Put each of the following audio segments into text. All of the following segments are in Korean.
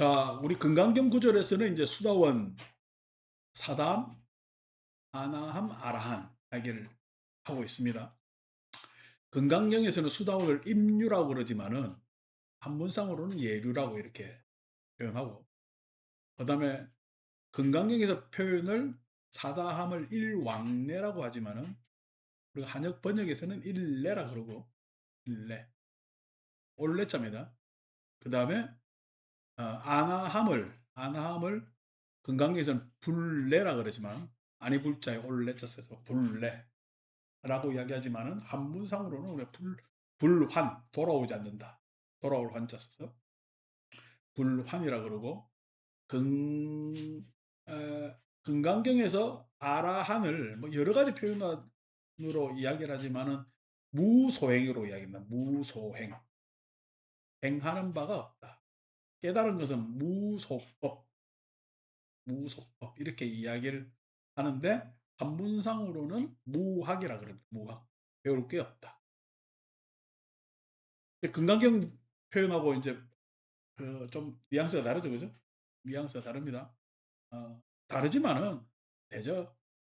자, 우리 금강경 구절에서는 이제 수다원, 사담, 아나함, 아라한 이야기를 하고 있습니다. 금강경에서는 수다원을 임류라고 그러지만은 한문상으로는 예류라고 이렇게 표현하고, 그다음에 금강경에서 표현을 사다함을 일왕래라고 하지만은 우리가 한역 번역에서는 일래라 그러고, 일래, 올래자입니다. 그다음에 아나함을 금강경에서는 불래라 그러지만, 아니 불자에 올래자 써서 불래라고 이야기하지만은 한문상으로는 우리가 불환, 돌아오지 않는다, 돌아올 환자 써서 불환이라 그러고, 금 금강경에서 아라한을 뭐 여러 가지 표현으로 이야기를 하지만은 무소행으로 이야기합니다. 무소행, 행하는 바가 없다. 깨달은 것은 무소법 이렇게 이야기를 하는데, 한문상으로는 무학이라 그럽니다. 무학, 배울 게 없다. 금강경 표현하고 이제 좀 뉘앙스가 다르죠, 그죠? 뉘앙스가 다릅니다. 다르지만은 대저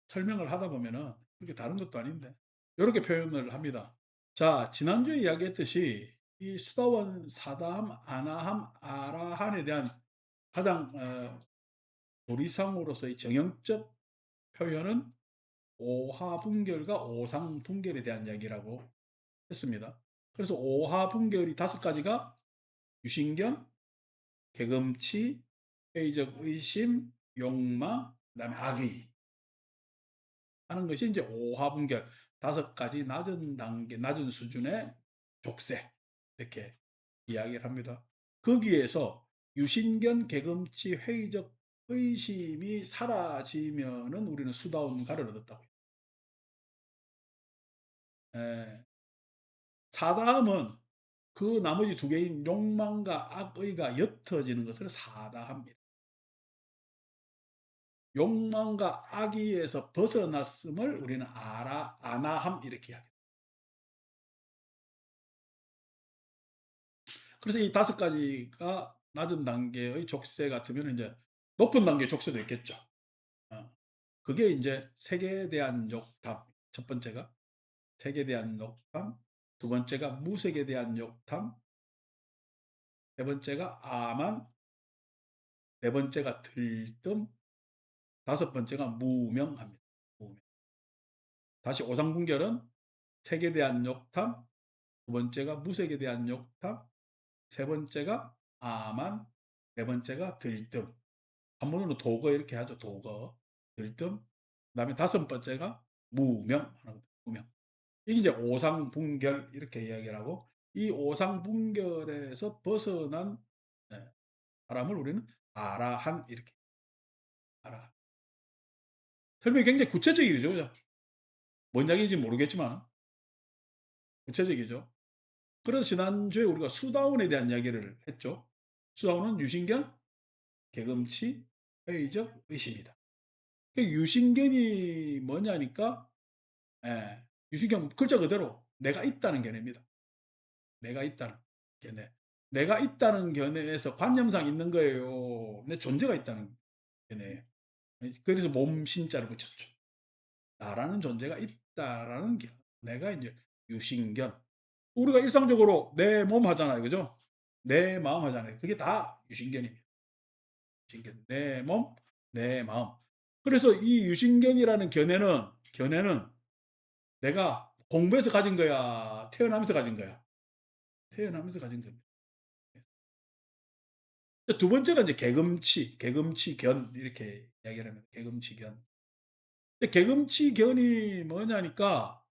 설명을 하다 보면은 그렇게 다른 것도 아닌데 이렇게 표현을 합니다. 자, 지난주에 이야기했듯이 이 수다원, 사다함, 아나함, 아라한에 대한 가장 도리상으로서의 정형적 표현은 오하분결과 오상분결에 대한 이야기라고 했습니다. 그래서 오하분결이 5가지가 유신견, 개금치, 회의적 의심, 욕망, 그다음에 악의 하는 것이 이제 오하분결, 5가지 낮은 단계, 낮은 수준의 족쇄, 이렇게 이야기를 합니다. 거기에서 유신견, 개금치, 회의적 의심이 사라지면은 우리는 수다운 가를 얻었다고. 예. 사다함은 그 나머지 2개인 욕망과 악의가 옅어지는 것을 사다합니다. 욕망과 악의에서 벗어났음을 우리는 아나함 이렇게 이야기합니다. 그래서 이 5가지가 낮은 단계의 족쇄 같으면 이제 높은 단계의 족쇄도 있겠죠. 어. 그게 이제 색에 대한 욕탐, 첫 번째가 색에 대한 욕탐, 두 번째가 무색에 대한 욕탐, 세 번째가 아만, 네 번째가 들뜸, 5번째가 무명합니다. 무명. 다시 오상분결은 색에 대한 욕탐, 두 번째가 무색에 대한 욕탐, 세 번째가 아만, 네 번째가 들뜸. 한문으로 도거 이렇게 하죠. 도거, 들뜸. 그다음에 5번째가 무명 하는 겁니다. 무명. 이게 이제 오상분결 이렇게 이야기를 하고, 이 오상분결에서 벗어난 사람을 우리는 아라한 이렇게, 아라한. 설명이 굉장히 구체적이죠, 그죠? 뭔 이야기인지 모르겠지만 구체적이죠. 그래서 지난주에 우리가 수다운에 대한 이야기를 했죠. 수다운은 유신견, 개금치, 회의적 의심이다. 그 유신견이 뭐냐니까, 유신견 글자 그대로 내가 있다는 견해입니다. 내가 있다는 견해. 내가 있다는 견해에서 관념상 있는 거예요. 내 존재가 있다는 견해예요. 그래서 몸신자를 붙였죠. 나라는 존재가 있다라는 견. 내가 이제 유신견. 우리가 일상적으로 내 몸 하잖아요. 그죠? 내 마음 하잖아요. 그게 다 유신견입니다. 유신견. 내 몸, 내 마음. 그래서 이 유신견이라는 견해는 내가 공부해서 가진 거야? 태어나면서 가진 거야? 태어나면서 가진 겁니다. 두 번째가 이제 개금치견 이렇게 이야기를 합니다. 개금치견. 근데 개금치견이 뭐냐니까,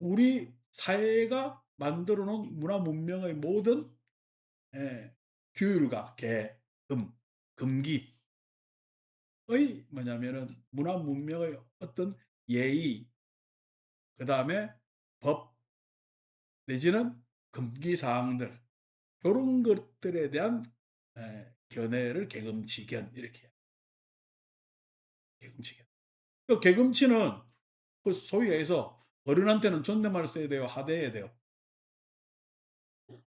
우리 사회가 만들어 놓은 문화 문명의 모든 규율과 금기의 뭐냐면은 문화 문명의 어떤 예의, 그다음에 법 내지는 금기 사항들, 요런 것들에 대한 견해를 개금치견 이렇게 해요. 개금치견. 그 개금치는 그 소위 해서 어른한테는 존댓말을 써야 돼요, 하대해야 돼요?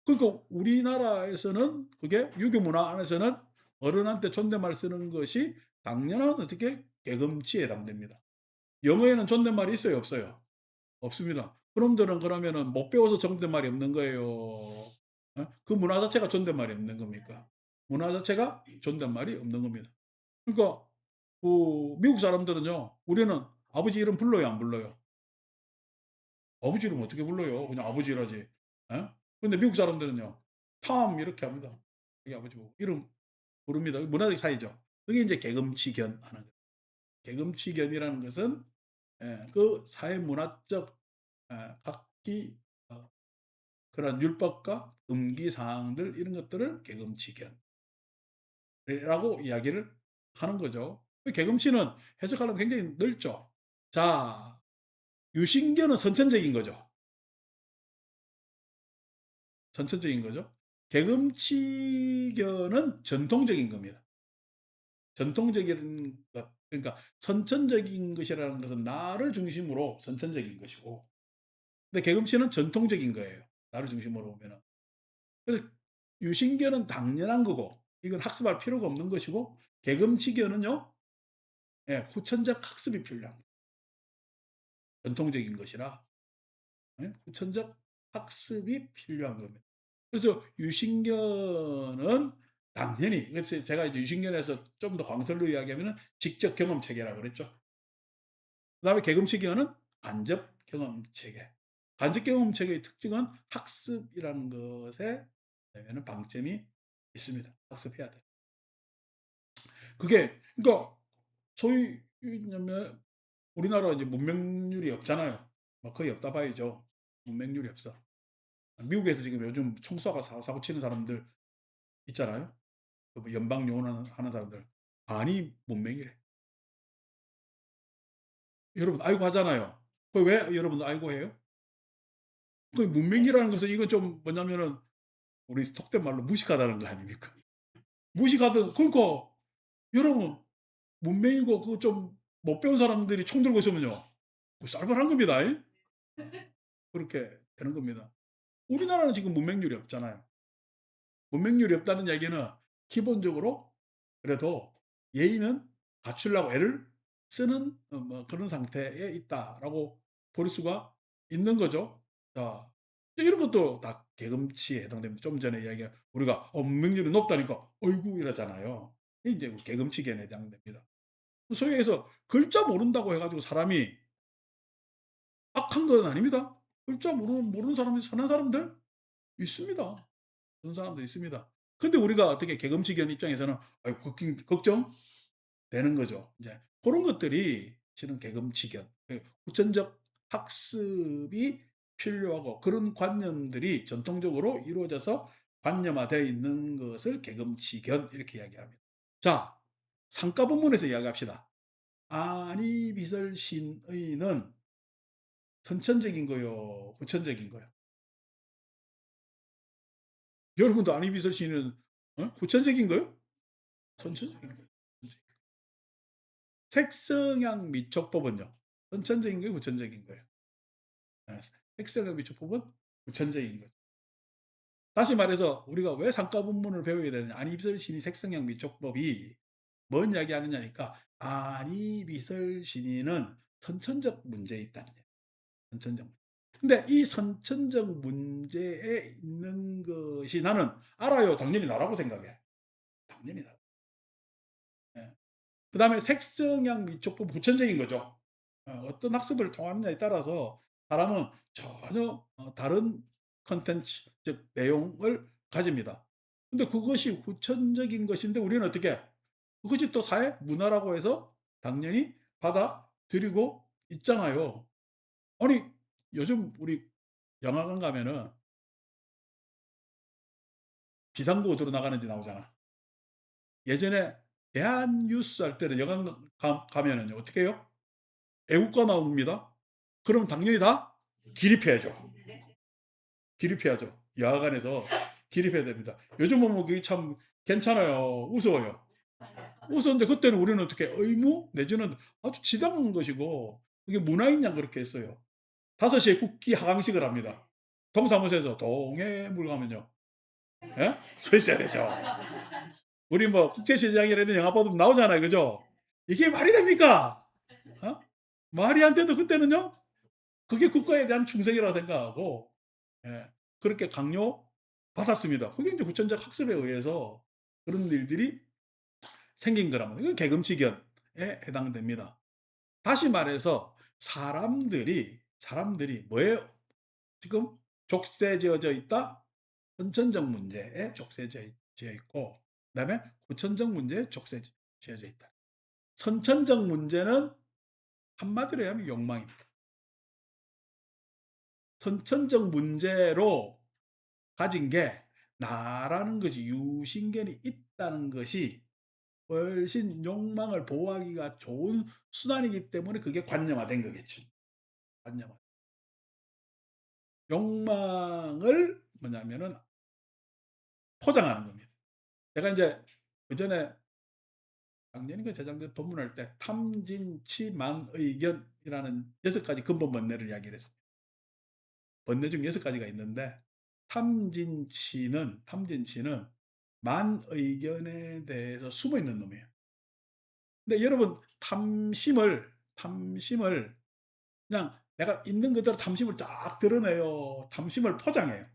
그러니까 우리나라에서는 그게 유교 문화 안에서는 어른한테 존댓말 쓰는 것이 당연한 어떻게 개금치에 해당됩니다. 영어에는 존댓말이 있어요, 없어요? 없습니다. 그놈들은 그러면은 못 배워서 존댓말이 없는 거예요? 그 문화 자체가 존댓말이 없는 겁니까? 문화 자체가 존댓말이 없는 겁니다. 그러니까 그 미국 사람들은요. 우리는 아버지 이름 불러요, 안 불러요? 아버지 이름 어떻게 불러요? 그냥 아버지라지. 예? 근데 미국 사람들은요. 톰 이렇게 합니다. 자기 아버지 보고 이름 부릅니다. 문화적 차이죠. 그게 인제 개금치견 하는 거예요. 개금치견이라는 것은 그 사회 문화적 각기 그런 율법과 금기 사항들 이런 것들을 개금치견이라고 이야기를 하는 거죠. 그 개금치는 해석하려면 굉장히 넓죠. 자, 유신견은 선천적인 거죠. 선천적인 거죠. 개금치견은 전통적인 겁니다. 전통적인 것. 그러니까 선천적인 것이라는 것은 나를 중심으로 선천적인 것이고, 근데 개금치는 전통적인 거예요. 나를 중심으로 보면은. 그래서 유신견은 당연한 거고, 이건 학습할 필요가 없는 것이고, 개금치견은요, 후천적 학습이 필요합니다. 전통적인 것이라 후천적 학습이 필요한 겁니다. 그래서 유신견은 당연히, 그래서 제가 이제 유신견에서 좀 더 광설로 이야기하면은 직접 경험 체계라고 그랬죠. 그다음에 개금치견은 간접 경험 체계. 간접 경험 체계의 특징은 학습이라는 것에 는 방점이 있습니다. 학습해야 돼. 그게 그러니까 소위 냐면 우리나라 이제 문맹률이 없잖아요. 뭐 거의 없다 봐야죠. 문맹률이 없어. 미국에서 지금 요즘 총수가 사고 치는 사람들 있잖아요. 그뭐 연방 요원 하는 사람들 반이 문맹이래. 여러분 알고 하잖아요. 그 왜 여러분들 알고 해요? 그 문맹이라는 것은 이건 좀 뭐냐면은 우리 속된 말로 무식하다는 거 아닙니까? 무식하든 그러니까 여러분 문맹이고 그 좀 못 배운 사람들이 총 들고 있으면요. 그 쌀벌한 겁니다. 그렇게 되는 겁니다. 우리나라는 지금 문맹률이 없잖아요. 문맹률이 없다는 얘기는 기본적으로 그래도 예의는 갖추려고 애를 쓰는 뭐 그런 상태에 있다라고 볼 수가 있는 거죠. 자, 이런 것도 다 개금치에 해당됩니다. 좀 전에 이야기한 우리가 문맹률이 높다니까 "어이구." 이러잖아요. 이게 인제 개금치견에 해당됩니다. 소위 해서 글자 모른다고 해 가지고 사람이 악한 건 아닙니다. 글자 모르는 사람이 선한 사람들 있습니다. 그런 사람도 있습니다. 근데 우리가 어떻게 개금치견 입장에서는 아유 걱정되는 거죠. 이제 고런 것들이 실은 개금치견 후천적 학습이 필요하고 그런 관념들이 전통적으로 이루어져서 관념화되어 있는 것을 개금치견 이렇게 이야기합니다. 자, 상가 본문에서 이야기합시다. 아니비설신의는 선천적인 거요, 후천적인 거요? 여러분도 아니비설신은 후천적인 거요? 선천적인 거예요. 색성향 미촉법은요? 선천적인 거예요, 후천적인 거예요? 색성향 미촉법은 후천적인 거죠. 다시 말해서 우리가 왜 상가분문을 배워야 되느냐? 안이비설신이 색성향 미촉법이 뭔 이야기하느냐니까 안이비설신이는 선천적 문제에 있다는 얘기예요. 선천적 문제. 근데 이 선천적 문제에 있는 것이 나는 알아요. 당연히 나라고 생각해. 당연히 나. 예. 그다음에 색성향 미촉법 부천적인 거죠. 어떤 학습을 통하느냐에 따라서 사람은 전혀 다른 컨텐츠 즉 내용을 가집니다. 근데 그것이 후천적인 것인데 우리는 어떻게 그것이 또 사회 문화라고 해서 당연히 받아들이고 있잖아요. 아니 요즘 우리 영화관 가면은 비상구호 나가는 데 나오잖아. 예전에 대한뉴스 할 때는 영화관 가면은요 어떻게 해요? 애국가 나옵니다. 그럼 당연히 다 기립해야죠. 기립해야죠. 영화관에서 기립해야 됩니다. 요즘 보면 그게 참 괜찮아요. 우스워요. 우스운데 그때는 우리는 어떻게 의무 내지는 아주 지당한 것이고 그게 문화인 양 그렇게 했어요. 5시에 국기 하강식을 합니다. 동사무소에서 동해물 가면요. 예? 서 있어야 되죠. 우리 뭐 국제시장이라든 영화 보면 나오잖아요. 그죠? 이게 말이 됩니까? 어? 말이 안 돼도 그때는요. 그게 국가에 대한 충성이라고 생각하고 예 그렇게 강요받았습니다. 그게 인제 후천적 학습에 의해서 그런 일들이 생긴 거라면 이건 계금치견에 해당됩니다. 다시 말해서 사람들이 뭐에 지금 족쇄지어져 있다? 선천적 문제에 족쇄지어 있고 그다음에 후천적 문제에 족쇄지어져 있다. 선천적 문제는 한마디로 하면 욕망입니다. 선천적 문제로 가진 게 나라는 것이 유신견이 있다는 것이 훨씬 욕망을 보호하기가 좋은 수단이기 때문에 그게 관념화된 거겠죠. 관념화. 욕망을 뭐냐면은 포장하는 겁니다. 제가 인제 그전에 작년인가 재작년에 법문할 때 탐진치만의견이라는 6 가지 근본 번뇌를 이야기를 했습니다. 번뇌 중 6 가지가 있는데 탐진치는 만의견에 대해서 숨어 있는 놈이에요. 근데 여러분 탐심을 그냥 내가 있는 그대로 탐심을 쫙 드러내요. 탐심을 포장해요.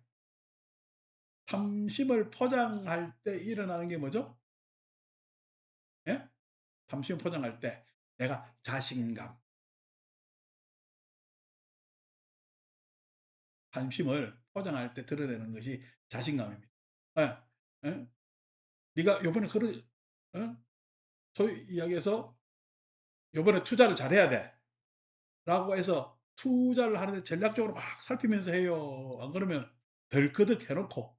탐심을 포장할 때 일어나는 게 뭐죠? 예? 탐심을 포장할 때 내가 자신감, 탐심을 포장할 때 드러내는 것이 자신감입니다. 예. 예? "네가 요번에 그런 어? 소위 이야기해서 요번에 투자를 잘해야 돼."라고 해서 투자를 하는데 전략적으로 막 살피면서 해요. 안 그러면 덜커덕 해 놓고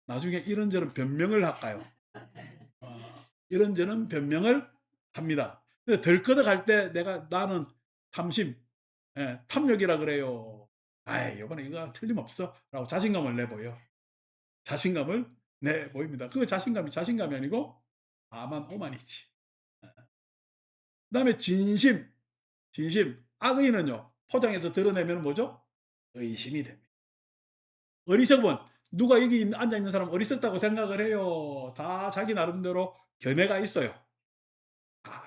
나중에 이런저런 변명을 할까요? 이런저런 변명을 합니다. 근데 덜커덕 할 때 내가 "나는 탐심, 탐욕이라 그래요." "아이 요번에 이거 틀림없어."라고 자신감을 내보여. 자신감을 내보입니다. 그 자신감이 자신감이 아니고 다만 오만이지. 그다음에 진심. 악의는요. 포장해서 드러내면 뭐죠? 의심이 됩니다. 어리석으면 누가 여기 앉아 있는 사람 어리석다고 생각을 해요. 다 자기 나름대로 견해가 있어요.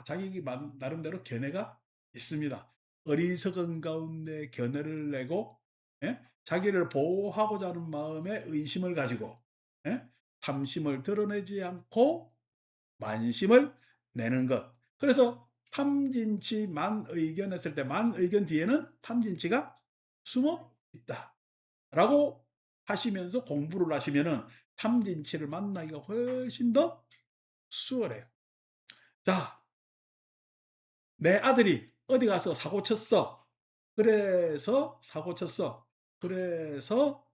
자기 나름대로 견해가 있습니다. 어리석은 가운데 견해를 내고 예? 자기를 보호하고자 하는 마음에 의심을 가지고 예? 탐심을 드러내지 않고 만심을 내는 것. 그래서 탐진치 만의견 했을 때 만의견 뒤에는 탐진치가 숨어 있다라고 하시면서 공부를 하시면은 탐진치를 만나기가 훨씬 더 수월해요. 자, 내 아들이 어디 가서 사고 쳤어. 그래서 사고 쳤어. 그래서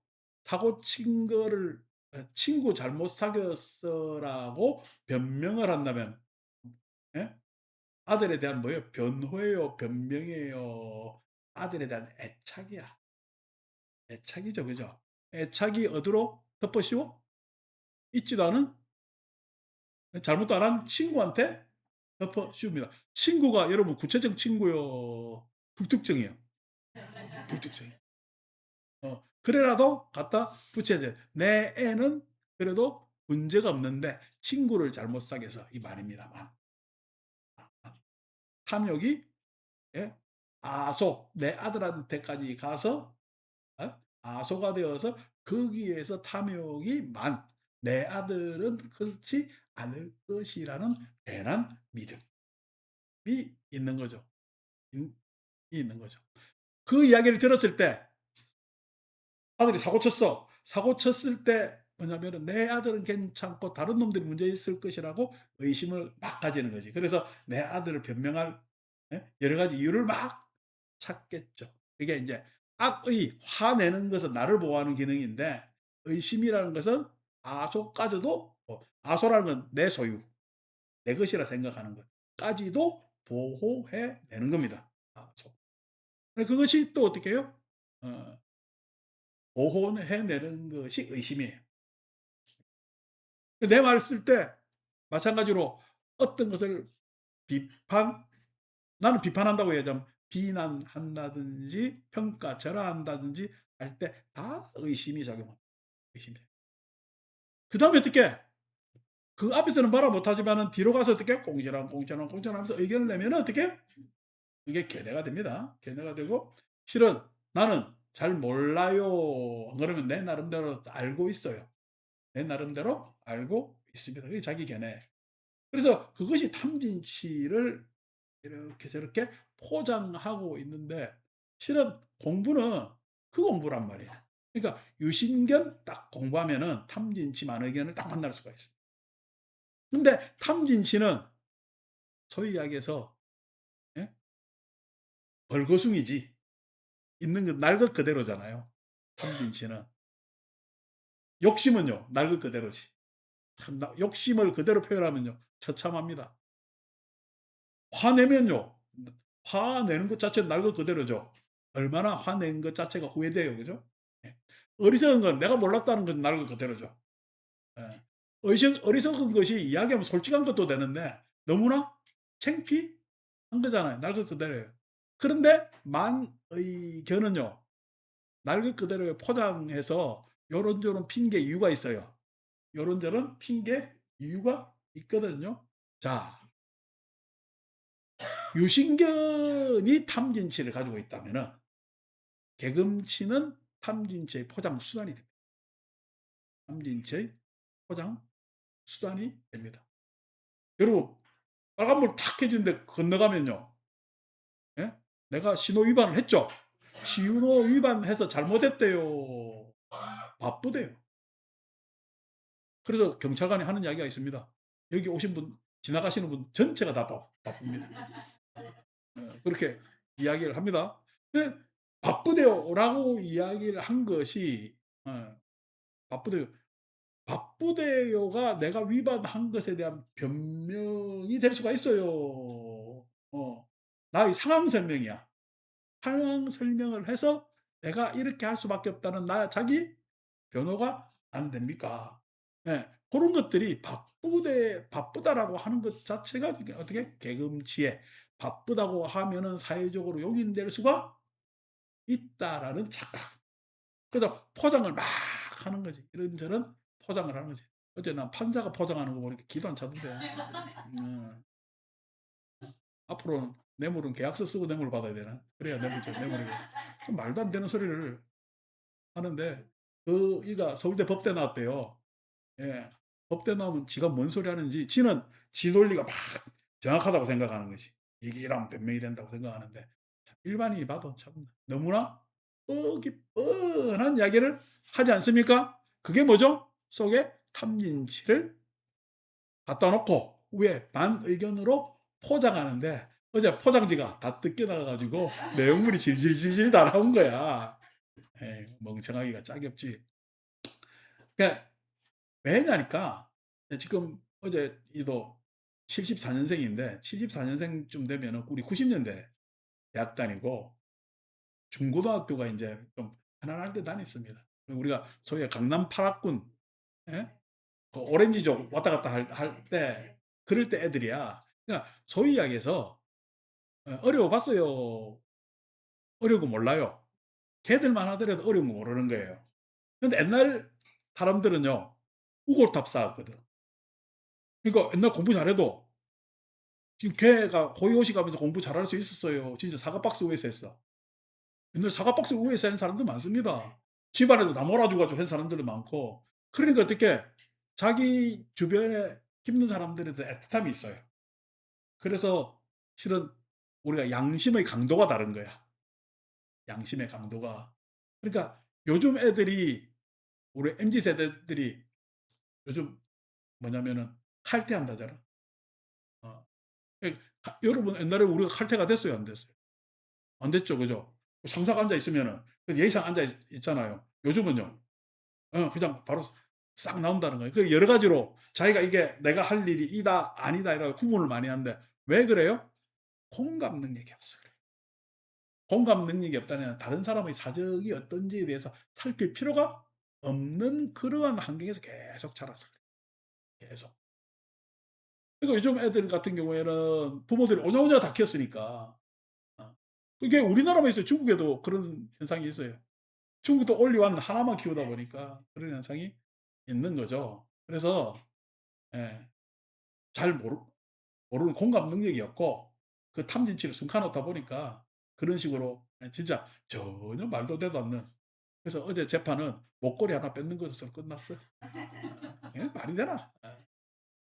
사고 친 거를 친구 잘못 사귀었어라고 변명을 한다면 예? 아들에 대한 뭐예요? 변호예요, 변명이에요. 아들에 대한 애착이야. 애착이죠. 그죠? 애착이 어디로 덮어씌워? 있지도 않은 잘못도 안 한 친구한테 덮어씌웁니다. 친구가 여러분 구체적 친구요. 불특정이에요. 불특정이에요. 그래라도 갖다 붙여야 돼. 내 애는 그래도 문제가 없는데 친구를 잘못 사귀어서 이 말입니다만. 탐욕이 예 내 아들한테까지 가서 아소가 되어서 거기에서 탐욕이 내 아들은 그렇지 않을 것이라는 괜한 믿음이 있는 거죠. 인 있는 거죠. 그 이야기를 들었을 때 아들이 사고 쳤어. 사고 쳤을 때 뭐냐면은 '내 아들은 괜찮고 다른 놈들이 문제 있을 것이라고 의심을 막 가지는 거지. 그래서 내 아들을 변명할 여러 가지 이유를 막 찾겠죠. 그게 인제 악의 화내는 것은 나를 보호하는 기능인데 의심이라는 것은 아소까지도 아소라는 건 내 소유, 내 것이라 생각하는 것까지도 보호해 내는 겁니다. 아소. 그것이 또 어떻게 해요? 어 보호해 내는 것이 의심이에요. 내 말을 쓸 때 마찬가지로 어떤 것을 비판 나는 비판한다고 해야죠. 비난한다든지 평가절하한다든지 할 때 다 의심이 작용합니다. 의심이. 그다음에 어떻게 그 앞에서는 말을 못하지만은 뒤로 가서 어떻게 꽁시렁꽁시렁꽁시렁하면서 의견을 내면은 어떻게 그게 견해가 됩니다. 견해가 되고 실은 "나는 잘 몰라요." 그러면 내 나름대로 알고 있어요. 내 나름대로 알고 있습니다. 그게 자기 견해. 그래서 그것이 탐진치를 이렇게 저렇게 포장하고 있는데 실은 공부는 그 공부란 말이에요. 그러니까 유신견 딱 공부하면은 탐진치 만의견을 딱 만날 수가 있어요. 근데 탐진치는 소위 이야기해서 예? 벌거숭이지 있는 건 날 것 그대로잖아요. 탐진치는. 욕심은요. 날 것 그대로지. 참 욕심을 그대로 표현하면요. 처참합니다. 화내면요. 화내는 것 자체는 날 것 그대로죠. 얼마나 화낸 것 자체가 후회돼요. 그죠? 예. 어리석은 건 내가 몰랐다는 건 날 것 그대로죠. 예. 어리석은 것이 이야기하면 솔직한 것도 되는데 너무나 창피한 거잖아요. 날 것 그대로예요. 그런데 만의견은요. 날 것 그대로 포장해서 요런저런 핑계 이유가 있어요. 요런저런 핑계 이유가 있거든요. 자, 유신견이 탐진치를 가지고 있다면은 개금치는 탐진치의 포장 수단이 됩니다. 탐진치의 포장 수단이 됩니다. 여러분 빨간불 탁 켜지는데 건너가면요. 예? 내가 신호 위반을 했죠. 신호 위반해서 잘못했대요. 바쁘대요. 그래서 경찰관이 하는 이야기가 있습니다. 여기 오신 분, 지나가시는 분 전체가 다 바쁩니다. 그렇게 이야기를 합니다. 근데 바쁘대요라고 이야기를 한 것이 바쁘대요. 바쁘대요가 내가 위반한 것에 대한 변명이 될 수가 있어요. 나의 상황 설명이야. 상황 설명을 해서 내가 이렇게 할 수밖에 없다는 나 자기 변호가 안 됩니까? 예. 고런 것들이 바쁘다라고 하는 것 자체가 어떻게 개금치에 바쁘다고 하면은 사회적으로 용인될 수가 있다라는 착각. 그래서 포장을 막 하는 거지. 이런저런 포장을 하는 거지. 어제 난 판사가 포장하는 거 보니까 기도 안 차던데. 음. 앞으로는 뇌물은 계약서 쓰고 뇌물 받아야 되나? 그래야 뇌물죠. 뇌물이고. 말도 안 되는 소리를 하는데 그 이가 서울대 법대 나왔대요. 예. 법대 나오면 지가 뭔 소리 하는지 지는 지 논리가 막 정확하다고 생각하는 것이. 이게 이러면 변명이 된다고 생각하는데 참 일반인이 봐도 참 너무나 뻔한 이야기를 하지 않습니까? 그게 뭐죠? 속에 탐진치를 갖다 놓고 위에 반의견으로 포장하는데 어제 포장지가 다 뜯겨 나가 가지고 내용물이 질질질질 다 나온 거야. 에이 멍청하기가 짝이 없지. 그러니까 왜냐니까 지금 어제 이도 74 년생인데 74 년생쯤 되면은 우리 90 년대 대학 다니고 중고등학교가 인제 좀 편안할 때 다녔습니다. 우리가 소위 강남 8 학군 예? 그 오렌지족 왔다 갔다 할 때 그럴 때 애들이야. 그러니까 소위 이야기해서 어려워 봤어요. 어려운 거 몰라요. 걔들만 하더라도 어려운 거 모르는 거예요. 근데 옛날 사람들은요. 우골탑 쌓았거든. 그러니까 옛날 공부 잘해도 지금 걔가 호의호식 하면서 공부 잘할 수 있었어요. 진짜 사과박스 위에서 했어. 옛날 사과박스 위에서 한 사람도 많습니다. 집안에서 다 몰아줘 가지고 한 사람들도 많고. 그러니까 어떻게 자기 주변에 힘든 사람들에 대해 애틋함이 있어요. 그래서 실은 우리가 양심의 강도가 다른 거야. 양심의 강도가. 그러니까 요즘 애들이 우리 MZ 세대들이 요즘 뭐냐면은 칼퇴한다잖아. 어. 여러분 옛날에 우리가 칼퇴가 됐어요, 안 됐어요? 안 됐죠. 그죠? 상사가 앉아 있으면은 그 예의상 앉아 있잖아요. 요즘은요. 그냥 바로 싹 나온다는 거예요. 그 여러 가지로 자기가 이게 내가 할 일이 이다 아니다 이라 구분을 많이 하는데 왜 그래요? 공감 능력이 없어요. 공감 능력이 없다면 다른 사람의 사정이 어떤지에 대해서 살필 필요가 없는 그러한 환경에서 계속 자라서 그래요. 계속. 그리고 요즘 애들 같은 경우에는 부모들이 오냐오냐 다 키웠으니까. 어. 이게 우리나라만 있어요. 중국에도 그런 현상이 있어요. 중국도 올리원 하나만 키우다 보니까 그런 현상이 있는 거죠. 그래서 예 잘 모르는 공감 능력이 없고 그 탐진치를 숨겨놓다 보니까 그런 식으로 예 진짜 전혀 말도 되도 않는, 그래서 어제 재판은 목걸이 하나 뺏는 것으로 끝났어요. 예 말이 되나? 예.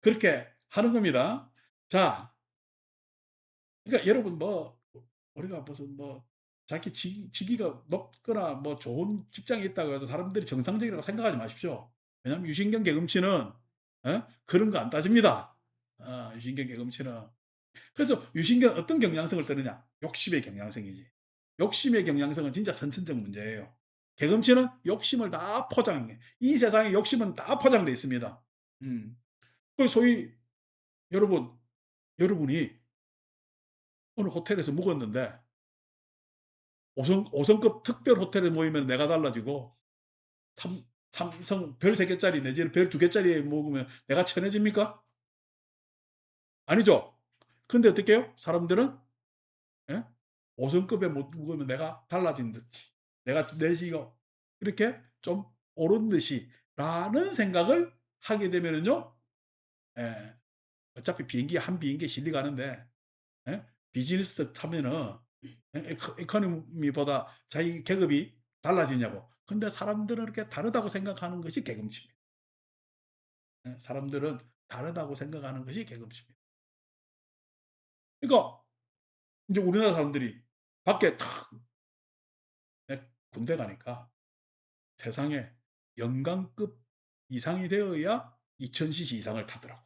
그렇게 하는 겁니다. 자, 그러니까 여러분 뭐 우리가 무슨 뭐 자기 직위가 높거나 뭐 좋은 직장에 있다고 해도 사람들이 정상적이라고 생각하지 마십시오. 왜냐하면 유신경 개금치는 그런 거 안 따집니다. 유신경 개금치는. 그래서 유신경 어떤 경향성을 띠느냐? 욕심의 경향성이지. 욕심의 경향성은 진짜 선천적 문제예요. 개금치는 욕심을 다 포장해. 이 세상에 욕심은 다 포장되어 있습니다. 음. 그 소위 여러분이 어느 호텔에서 묵었는데 5성급 특별 호텔에 모이면 내가 달라지고 삼 삼성 별 3 개짜리 내지는 별 2 개짜리에 묵으면 내가 천해집니까? 아니죠. 근데 어떻게 해요? 사람들은 예? 5성급에 못 묵으면 내가 달라진 듯이, 내가 내시가 이렇게 좀 옳은 듯이라는 생각을 하게 되면은요. 예. 어차피 비행기 한 비행기에 실려가는데 예? 비즈니스 타면은 에코노미보다 자기 계급이 달라지냐고. 근데 사람들은 이렇게 다르다고 생각하는 것이 개금치입니다. 예. 사람들은 다르다고 생각하는 것이 개금치입니다. 그러니까 인제 우리나라 사람들이 밖에 탁 예 군대 가니까 세상에 영관급 이상이 되어야 2000cc 이상을 타더라고,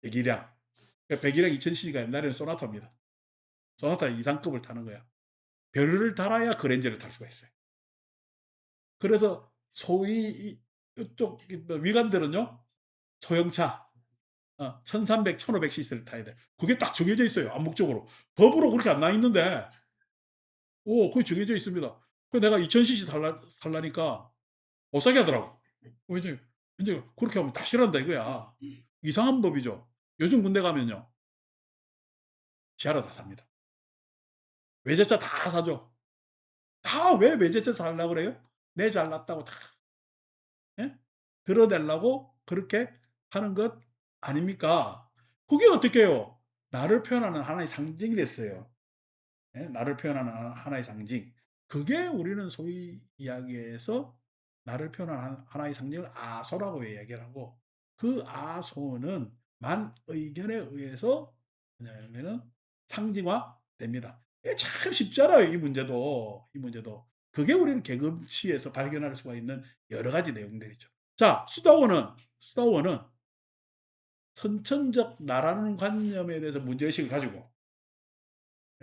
배기량. 그러니까 배기량 2000cc가 옛날에는 소나타입니다. 소나타 이상급을 타는 거야. 별을 달아야 그랜저를 탈 수가 있어요. 그래서 소위 이쪽 뭐 위관들은요. 소형차 1300, 1500cc를 타야 돼. 그게 딱 정해져 있어요, 암묵적으로. 법으로 그렇게 안 나와 있는데 그게 정해져 있습니다. 내가 2000cc 살라니까 못 사게 하더라고. 왜냐면 인제 그렇게 하면 다 싫어한다 이거야. 이상한 법이죠. 요즘 군대 가면요. 지하로 다 삽니다. 외제차 다 사죠. 다 왜 외제차 사려고 그래요? 내 잘났다고 다 예? 드러내려고 그렇게 하는 것 아닙니까? 그게 어떻게 해요? 나를 표현하는 하나의 상징이 됐어요. 예? 나를 표현하는 하나의 상징. 그게 우리는 소위 이야기해서 나를 표현하는 하나의 상징을 아소라고 이야기를 하고, 그 아소는 만 의견에 의해서 뭐냐면은 상징화됩니다. 이게 참 쉽잖아요, 이 문제도. 이 문제도. 그게 우리는 개금치에서 발견할 수가 있는 여러 가지 내용들이죠. 자, 수다원은 선천적 나라는 관념에 대해서 문제의식을 가지고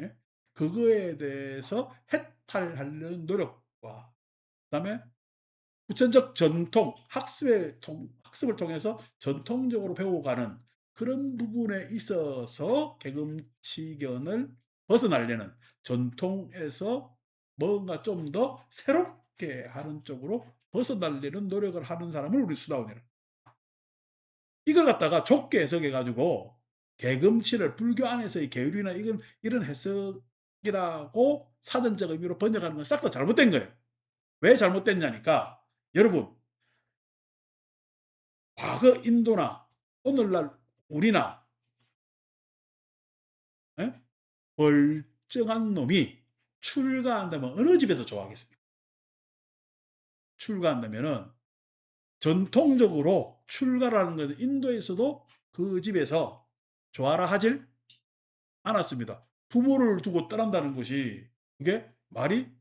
예? 그거에 대해서 해탈하려는 노력과 그다음에 후천적 전통, 학습을 통해서 전통적으로 배워가는 그런 부분에 있어서 개금치견을 벗어나려는, 전통에서 뭔가 좀 더 새롭게 하는 쪽으로 벗어나려는 노력을 하는 사람을 우리 수다원이라. 이걸 갖다가 좁게 해석해 가지고 개금치를 불교 안에서의 계율이나 이런 해석이라고 사전적 의미로 번역하는 건 싹 다 잘못된 거예요. 왜 잘못됐냐니까, 여러분 과거 인도나 오늘날 우리나 예? 멀쩡한 놈이 출가한다면 어느 집에서 좋아하겠습니까? 출가한다면은 전통적으로 출가라는 것은 인도에서도 그 집에서 좋아라 하질 않았습니다. 부모를 두고 떠난다는 것이 그게 말이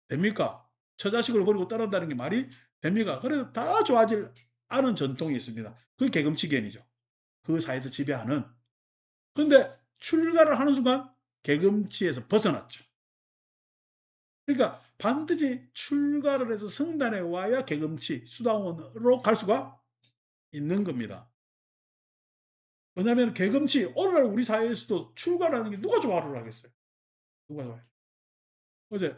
됩니까? 처자식을 버리고 떠난다는 게 말이 됩니까? 그래서 다 좋아하질 않은 전통이 있습니다. 그게 계금치견이죠. 그 사회에서 지배하는. 근데 출가를 하는 순간 계금치에서 벗어났죠. 그러니까 반드시 출가를 해서 성단에 와야 계금치, 수다원으로 갈 수가 있는 겁니다. 왜냐하면 계금치, 오늘날 우리 사회에서도 출가라는 게 누가 좋아를 하겠어요? 누가 좋아해요? 어제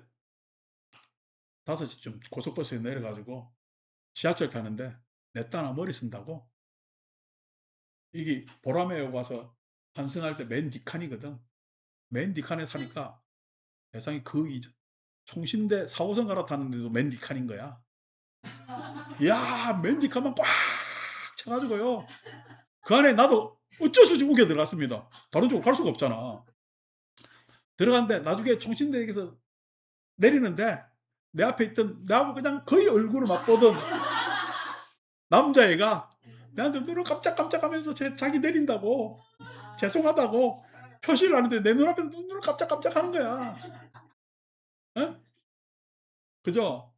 5시쯤 고속버스에 내려가지고 지하철 타는데 내 딸아 머리 쓴다고, 이게 보라매에 와서 환승할 때 맨 뒷칸이거든. 맨 뒷칸에 사니까 세상에 그 이전. 총신대 4 호선 갈아탔는데도 맨디칸인 거야. 야 맨디칸만 꽉 차 가지고요. 그 안에 나도 어쩔 수 없이 우겨 들어갔습니다. 다른 쪽으로 갈 수가 없잖아. 들어갔는데 나중에 총신대역에서 내리는데 내 앞에 있던 나하고 그냥 거의 얼굴을 맞보던 남자애가 내한테 눈을 깜짝깜짝하면서 자기 내린다고 죄송하다고 표시를 하는데 내 눈앞에서 눈을 깜짝깜짝하는 거야. 어? 그죠?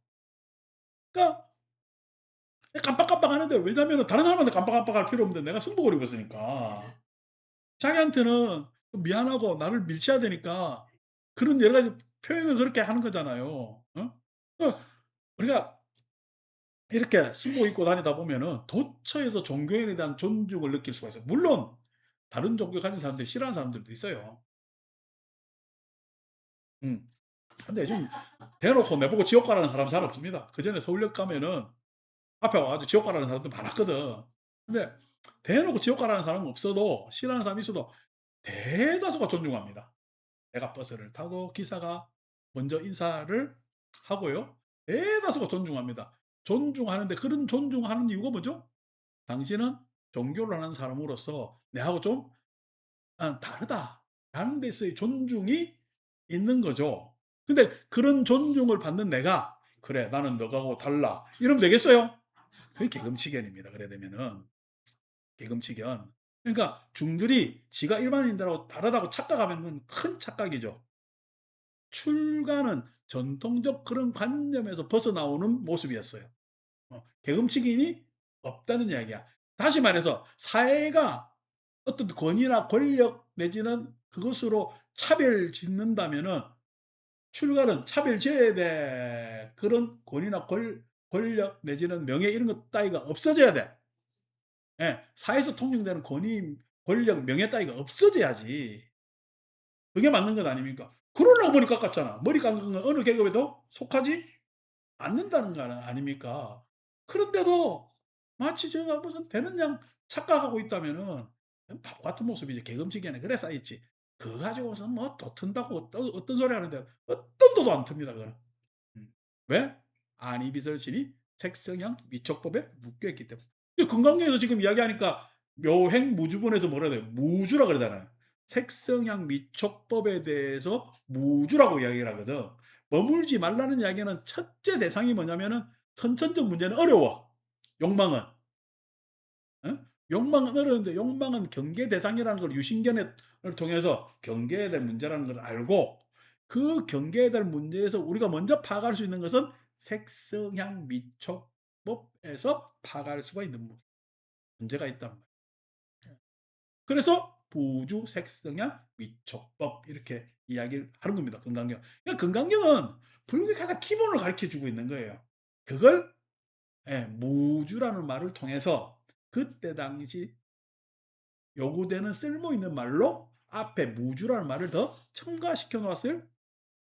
그러니까 깜빡깜빡하는데 왜냐면은 다른 사람한테 깜빡깜빡할 필요 없는데 내가 승복을 입었으니까. 자기한테는 미안하고 나를 밀쳐야 되니까 그런 여러 가지 표현을 그렇게 하는 거잖아요. 어? 우리가 이렇게 승복 입고 다니다 보면은 도처에서 종교인에 대한 존중을 느낄 수가 있어요. 물론 다른 종교 가진 사람들이 싫어하는 사람들도 있어요. 음. 근데 요즘 대놓고 내보고 지옥 가라는 사람 잘 없습니다. 그전에 서울역 가면은 앞에 와 가지고 지옥 가라는 사람들 많았거든. 근데 대놓고 지옥 가라는 사람은 없어도 싫어하는 사람이 있어도 대다수가 존중합니다. 내가 버스를 타도 기사가 먼저 인사를 하고요. 대다수가 존중합니다. 존중하는데 그런 존중하는 이유가 뭐죠? 당신은 종교를 하는 사람으로서 내하고 좀 다르다라는 데서의 존중이 있는 거죠. 근데 그런 존중을 받는 내가 '그래 나는 너하고 달라.' 이러면 되겠어요? 그게 개금치견입니다 그래 되면은. 개금치견. 그러니까 중들이 지가 일반인들하고 다르다고 착각하면은 큰 착각이죠. 출가는 전통적 그런 관념에서 벗어나오는 모습이었어요. 개금치긴이 없다는 이야기야. 다시 말해서 사회가 어떤 권위나 권력 내지는 그것으로 차별짓는다면은 출가는 차별지어야 돼. 그런 권위나 권력 내지는 명예 이런 것 따위가 없어져야 돼. 예. 사회에서 통용되는 권위, 권력, 명예 따위가 없어져야지. 그게 맞는 것 아닙니까? 그러려고 머리 깎았잖아. 머리 깎은 건 어느 계급에도 속하지 않는다는 거 아닙니까? 그런데도 마치 제가 무슨 되는 양 착각하고 있다면은 바보 같은 모습이지. 개금치기에는 그래 쌓였지. 그거 가지고서 뭐 도 튼다고 어떤 소리 하는데 어떤 도도 안 틉니다 그거는. 왜? 안이비설신이 색성향 미촉법에 묶여 있기 때문에. 이 금강경에서 지금 이야기하니까 묘행무주본에서 뭐라 그래요? 무주라 그러잖아요. 색성향 미촉법에 대해서 무주라고 이야기를 하거든. 머물지 말라는 이야기는 첫째 대상이 뭐냐면은 선천적 문제는 어려워. 욕망은. 어? 욕망은 어려운데 욕망은 경계 대상이라는 걸 유신견을 통해서 경계해야 될 문제라는 걸 알고 그 경계해야 될 문제에서 우리가 먼저 파악할 수 있는 것은 색성향 미촉법에서 파악할 수가 있는 문제가 있단 말이에요. 그래서 부주 색성향 미촉법 이렇게 이야기를 하는 겁니다. 금강경. 그러니까 금강경은 불교의 가장 기본을 가르쳐 주고 있는 거예요. 그걸 무주라는 말을 통해서 그때 당시 요구되는 쓸모 있는 말로 앞에 무주라는 말을 더 첨가시켜 놓았을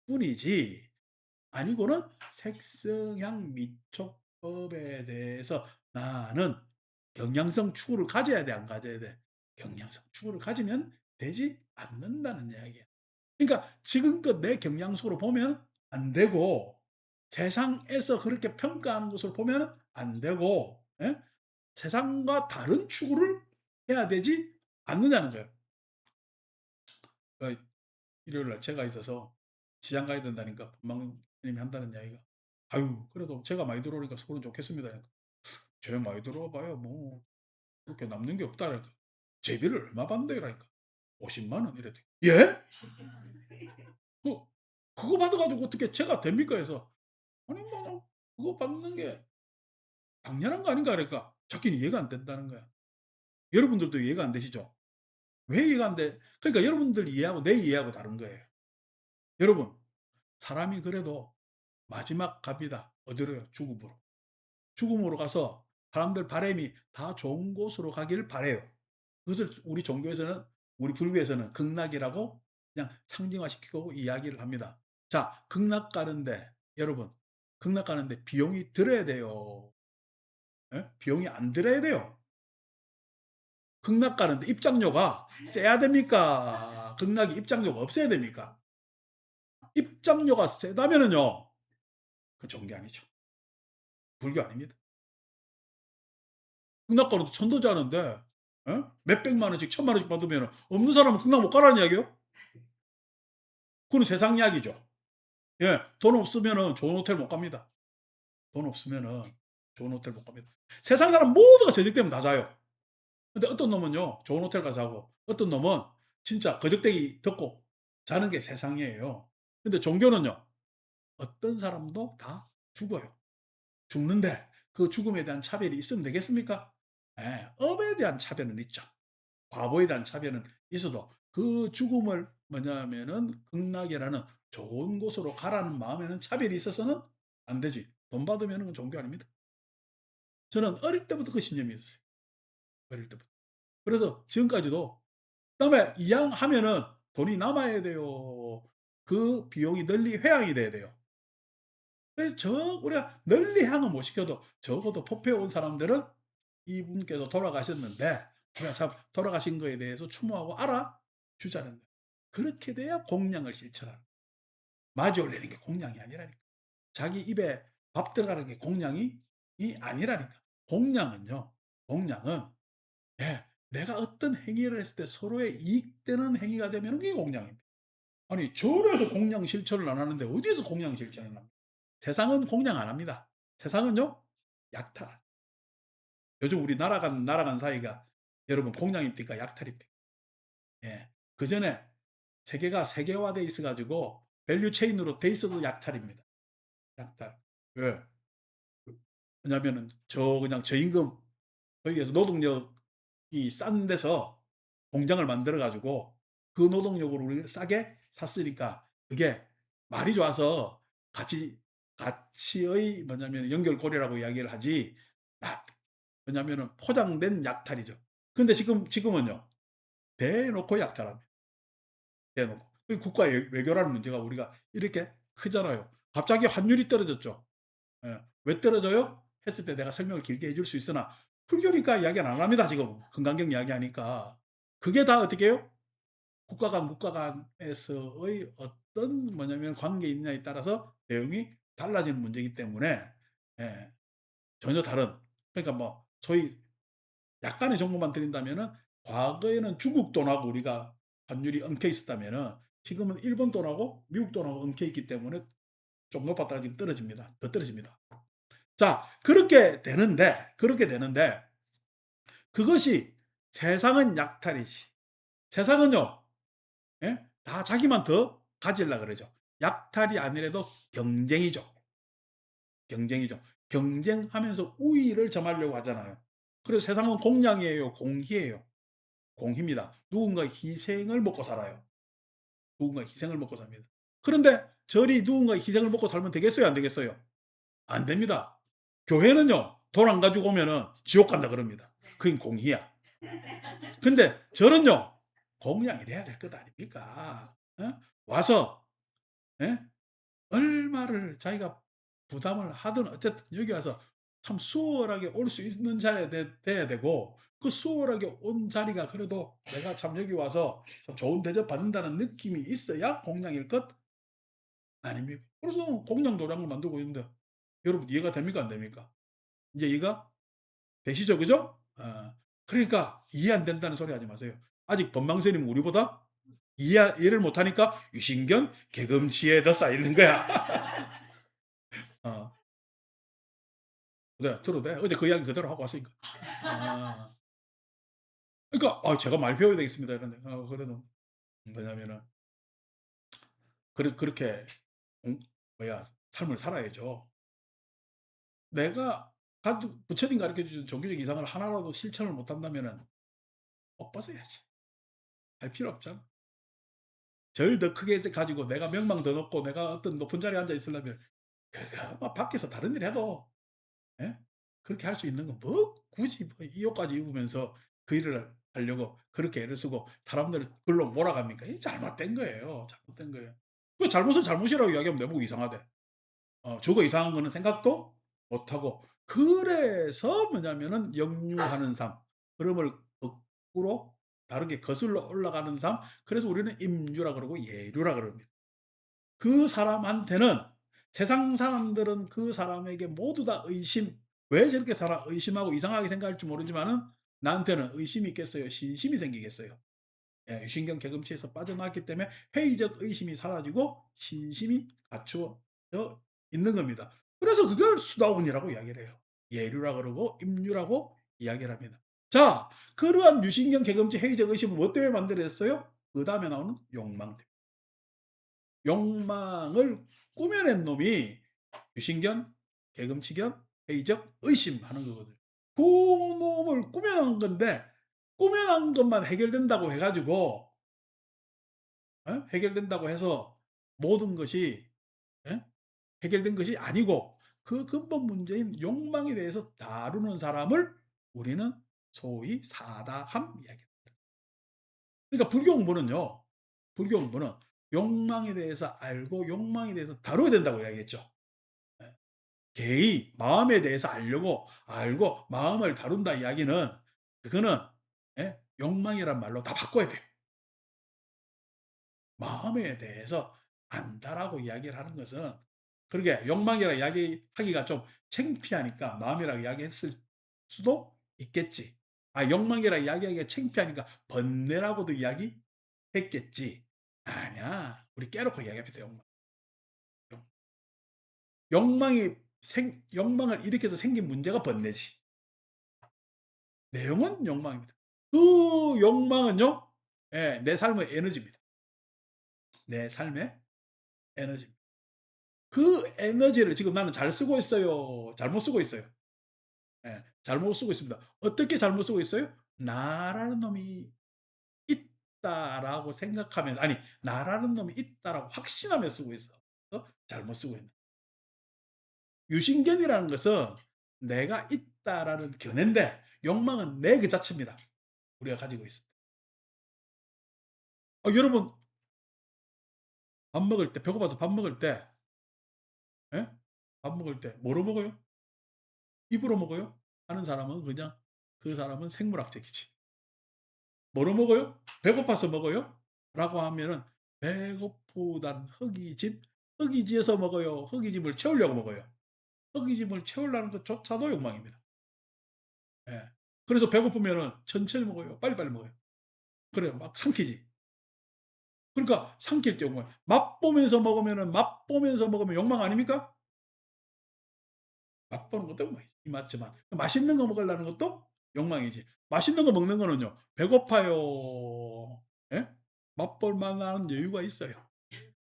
뿐이지 아니고는 색성향 미촉법에 대해서 나는 경향성 추구를 가져야 돼 안 가져야 돼? 경향성 추구를 가지면 되지 않는다는 이야기야. 그러니까 지금껏 내 경향성으로 보면 안 되고 세상에서 그렇게 평가하는 것으로 보면 안 되고 예? 세상과 다른 추구를 해야 되지 않느냐는 거예요. 그 일요일 날 제가 있어서 시장 가야 된다니까 본방님이 한다는 이야기가 "아유 그래도 제가 많이 들어오니까 서울은 좋겠습니다." 그러니까 "제 많이 들어와 봐야 뭐 그렇게 남는 게 없다." 그러니까 "제비를 얼마 받는데요?" 그러니까 "50만 원." 이랬더니 "예? 그 그거 받아 가지고 어떻게 제가 됩니까?" 해서 "아니 뭐 그거 받는 게 당연한 거 아닌가?" 그러니까 자기는 이해가 안 된다는 거야. 여러분들도 이해가 안 되시죠? 왜 이해가 안 돼? 그러니까 여러분들 이해하고 내 이해하고 다른 거예요. 여러분 사람이 그래도 마지막 갑니다. 어디로요? 죽음으로. 죽음으로 가서 사람들 바람이 다 좋은 곳으로 가기를 바래요. 그것을 우리 종교에서는 우리 불교에서는 극락이라고 그냥 상징화시키고 이야기를 합니다. 자, 극락 가는데 여러분 극락 가는데 비용이 들어야 돼요. 예? 비용이 안 들어야 돼요. 극락 가는데 입장료가 세야 됩니까? 극락이 입장료가 없어야 됩니까? 입장료가 세다면은요, 그 종교 아니죠. 불교 아닙니다. 극락가로도 천도제하는데 예? 몇백만 원씩 천만 원씩 받으면 없는 사람은 극락 못 가라는 이야기예요? 그건 세상 이야기죠. 예. 돈 없으면은 좋은 호텔 못 갑니다. 돈 없으면은 좋은 호텔 못 갑니다. 세상 사람 모두가 저녁 되면 다 자요. 근데 어떤 놈은요, 좋은 호텔 가서 자고 어떤 놈은 진짜 거적대기 덮고 자는 게 세상이에요. 근데 종교는요, 어떤 사람도 다 죽어요. 죽는데 그 죽음에 대한 차별이 있으면 되겠습니까? 예. 업에 대한 차별은 있죠. 과보에 대한 차별은 있어도 그 죽음을 뭐냐면은 극락이라는 좋은 곳으로 가라는 마음에는 차별이 있어서는 안 되지. 돈 받으면은 그건 종교 아닙니다. 저는 어릴 때부터 그 신념이 있었어요. 어릴 때부터. 그래서 지금까지도 그다음에 이양하면은 돈이 남아야 돼요. 그 비용이 널리 회항이 돼야 돼요. 그래서 우리가 널리 향은 못 시켜도 적어도 법회에 온 사람들은 이분께서 돌아가셨는데 우리가 참 돌아가신 거에 대해서 추모하고 알아주자는 거예요. 그렇게 돼야 공양을 실천하는 거예요. 마지 올리는 게 공양이 아니라니까. 자기 입에 밥 들어가는 게 공양이 아니라니까. 공양은요. 공양은 예, 내가 어떤 행위를 했을 때 서로의 이익되는 행위가 되면 그게 공양입니다. 아니 절에서 공양 실천을 안 하는데 어디에서 공양 실천을 합니까? 세상은 공양 안 합니다. 세상은요. 약탈. 요즘 우리 날아간 사이가 여러분 공양입니까? 약탈입니까? 예. 그전에 세계가 세계화돼 있어 가지고 밸류 체인으로 돼 있어도 약탈입니다. 약탈. 왜? 왜냐면은 그냥 저임금 거기에서 노동력이 싼 데서 공장을 만들어 가지고 그 노동력으로 우리가 싸게 샀으니까 그게 말이 좋아서 가치의 뭐냐면 연결고리라고 이야기를 하지 왜냐면은 포장된 약탈이죠. 근데 지금은요. 대놓고 약탈합니다. 대놓고. 그 국가 외교라는 문제가 우리가 이렇게 크잖아요. 갑자기 환율이 떨어졌죠. 예. 왜 떨어져요? 했을 때 내가 설명을 길게 해줄 수 있으나 불교니까 이야기는 안 합니다. 지금 금강경 이야기하니까. 그게 다 어떻게 해요? 국가 간에서의 어떤 뭐냐면 관계에 있느냐에 따라서 내용이 달라지는 문제이기 때문에 예. 전혀 다른 그러니까 뭐 소위 약간의 정보만 드린다면은 과거에는 중국 돈하고 우리가 환율이 엉켜 있었다면은 지금은 일본 돈하고 미국 돈하고 엉켜 있기 때문에 좀 높았다가 지금 떨어집니다. 더 떨어집니다. 자, 그렇게 되는데 그것이 세상은 약탈이지. 세상은요, 예? 다 자기만 더 가지려 그러죠. 약탈이 아니라도 경쟁이죠. 경쟁이죠. 경쟁하면서 우위를 점하려고 하잖아요. 그래서 세상은 공양이에요, 공희예요. 공희입니다. 누군가 희생을 먹고 살아요. 누군가 희생을 먹고 삽니다. 그런데 절이 누군가 희생을 먹고 살면 되겠어요, 안 되겠어요? 안 됩니다. 교회는요, 돈 안 가지고 오면은 지옥 간다 그럽니다. 그게 공희야. 근데 절은요, 공양이 돼야 될 것 아닙니까? 어? 와서, 예? 얼마를 자기가 부담을 하든 어쨌든 여기 와서 참 수월하게 올 수 있는 자리에 돼야 되고 그 수월하게 온 자리가 그래도 내가 참 여기 와서 참 좋은 대접 받는다는 느낌이 있어야 공양일 것 아닙니까? 그래서 공양 도량을 만들고 있는데 여러분 이해가 됩니까? 안 됩니까? 이제 이해가 되시죠? 그죠? 그러니까 이해 안 된다는 소리 하지 마세요. 아직 법망스님은 우리보다 이해를 못하니까 유신경 개금치에 더 쌓이는 거야. 어. 네. 들어도 돼. 어제 그 이야기 그대로 하고 왔으니까. 아. 그러니까 제가 많이 배워야 되겠습니다." 이런데 그래도 뭐냐면은 그렇게 공 뭐야 삶을 살아야죠. 내가 부처님 가르쳐 주신 종교적 이상을 하나라도 실천을 못 한다면은 못 벗어야지. 할 필요 없잖아. 절 더 크게 가지고 내가 명망 더 높고 내가 어떤 높은 자리에 앉아 있으려면 그거 뭐 밖에서 다른 일 해도 예? 그렇게 할 수 있는 건 뭐 굳이 뭐 이 옷까지 입으면서 그 일을 하려고 그렇게 애를 쓰고 사람들을 글로 몰아갑니까? 이 잘못된 거예요. 잘못된 거예요. 그 잘못을 잘못이라고 이야기하면 내보고 이상하대. 저거 이상한 거는 생각도 못 하고 그래서 뭐냐면은 역류하는 삶, 흐름을 거꾸로 다르게 거슬러 올라가는 삶, 그래서 우리는 임류라 그러고 예류라 그럽니다. 그 사람한테는 세상 사람들은 그 사람에게 모두 다 의심, '왜 저렇게 살아?' 의심하고 이상하게 생각할지 모르지만은 나한테는 의심이 있겠어요? 신심이 생기겠어요? 예, 유신경 개금치에서 빠져나왔기 때문에 회의적 의심이 사라지고 신심이 갖추어져 있는 겁니다. 그래서 그걸 수다원이라고 이야기를 해요. 예류라 그러고 임류라고 이야기를 합니다. 자, 그러한 유신경 개금치 회의적 의심은 뭐 때문에 만들어졌어요? 그다음에 나오는 욕망 때문에. 욕망을 꾸며낸 놈이 유신견, 개금치견, 회의적 의심하는 거거든요. 그 놈을 꾸며놓은 건데 꾸며놓은 것만 해결된다고 해 가지고 해결된다고 해서 모든 것이 예? 해결된 것이 아니고 그 근본 문제인 욕망에 대해서 다루는 사람을 우리는 소위 사다함 이야기합니다. 그러니까 불교 공부는요. 불교 공부는 욕망에 대해서 알고 욕망에 대해서 다뤄야 된다고 이야기했죠. 예. 개의 마음에 대해서 알고 마음을 다룬다 이야기는 그거는 예? 욕망이란 말로 다 바꿔야 돼요. 마음에 대해서 안다라고 이야기를 하는 것은 그러게 욕망이라 이야기하기가 좀 창피하니까 마음이라고 이야기했을 수도 있겠지. 아, 욕망이라 이야기하기가 창피하니까 번뇌라고도 이야기했겠지. 아니야. 우리 깨놓고 이야기합시다. 욕망. 욕- 욕망을 일으켜서 생긴 문제가 번뇌지. 내용은 욕망입니다. 그 욕망은요. 예, 내 삶의 에너지입니다. 내 삶의 에너지입니다. 그 에너지를 지금 나는 잘 쓰고 있어요? 잘못 쓰고 있어요? 예. 잘못 쓰고 있습니다. 어떻게 잘못 쓰고 있어요? '나라는 놈이 있다.'라고 생각하면 아니 '나라는 놈이 있다.'라고 확신하며 쓰고 있어. 잘못 쓰고 있는. 유신견이라는 것은 '내가 있다.'라는 견해인데 욕망은 내 그 자체입니다. 우리가 가지고 있습니다. 여러분 밥 먹을 때 배고파서 밥 먹을 때 예? 밥 먹을 때 뭐로 먹어요? 입으로 먹어요? 하는 사람은 그냥 그 사람은 생물학적이지. 뭐로 먹어요? 배고파서 먹어요? 라고 하면은 배고프단 허기지에서 먹어요? 허기짐을 채우려고 먹어요? 허기짐을 채우려는 것조차도 욕망입니다. 예. 그래서 배고프면은 천천히 먹어요? 빨리빨리 먹어요? 그래요. 막 삼키지. 그러니까 삼킬 때 욕망. 맛보면서 먹으면 욕망 아닙니까? 맛보는 것도 욕망이지. 맞지만 맛있는 거 먹으려는 것도 욕망이지. 맛있는 거 먹는 거는요. 배고파요. 예? 맛볼 만한 여유가 있어요.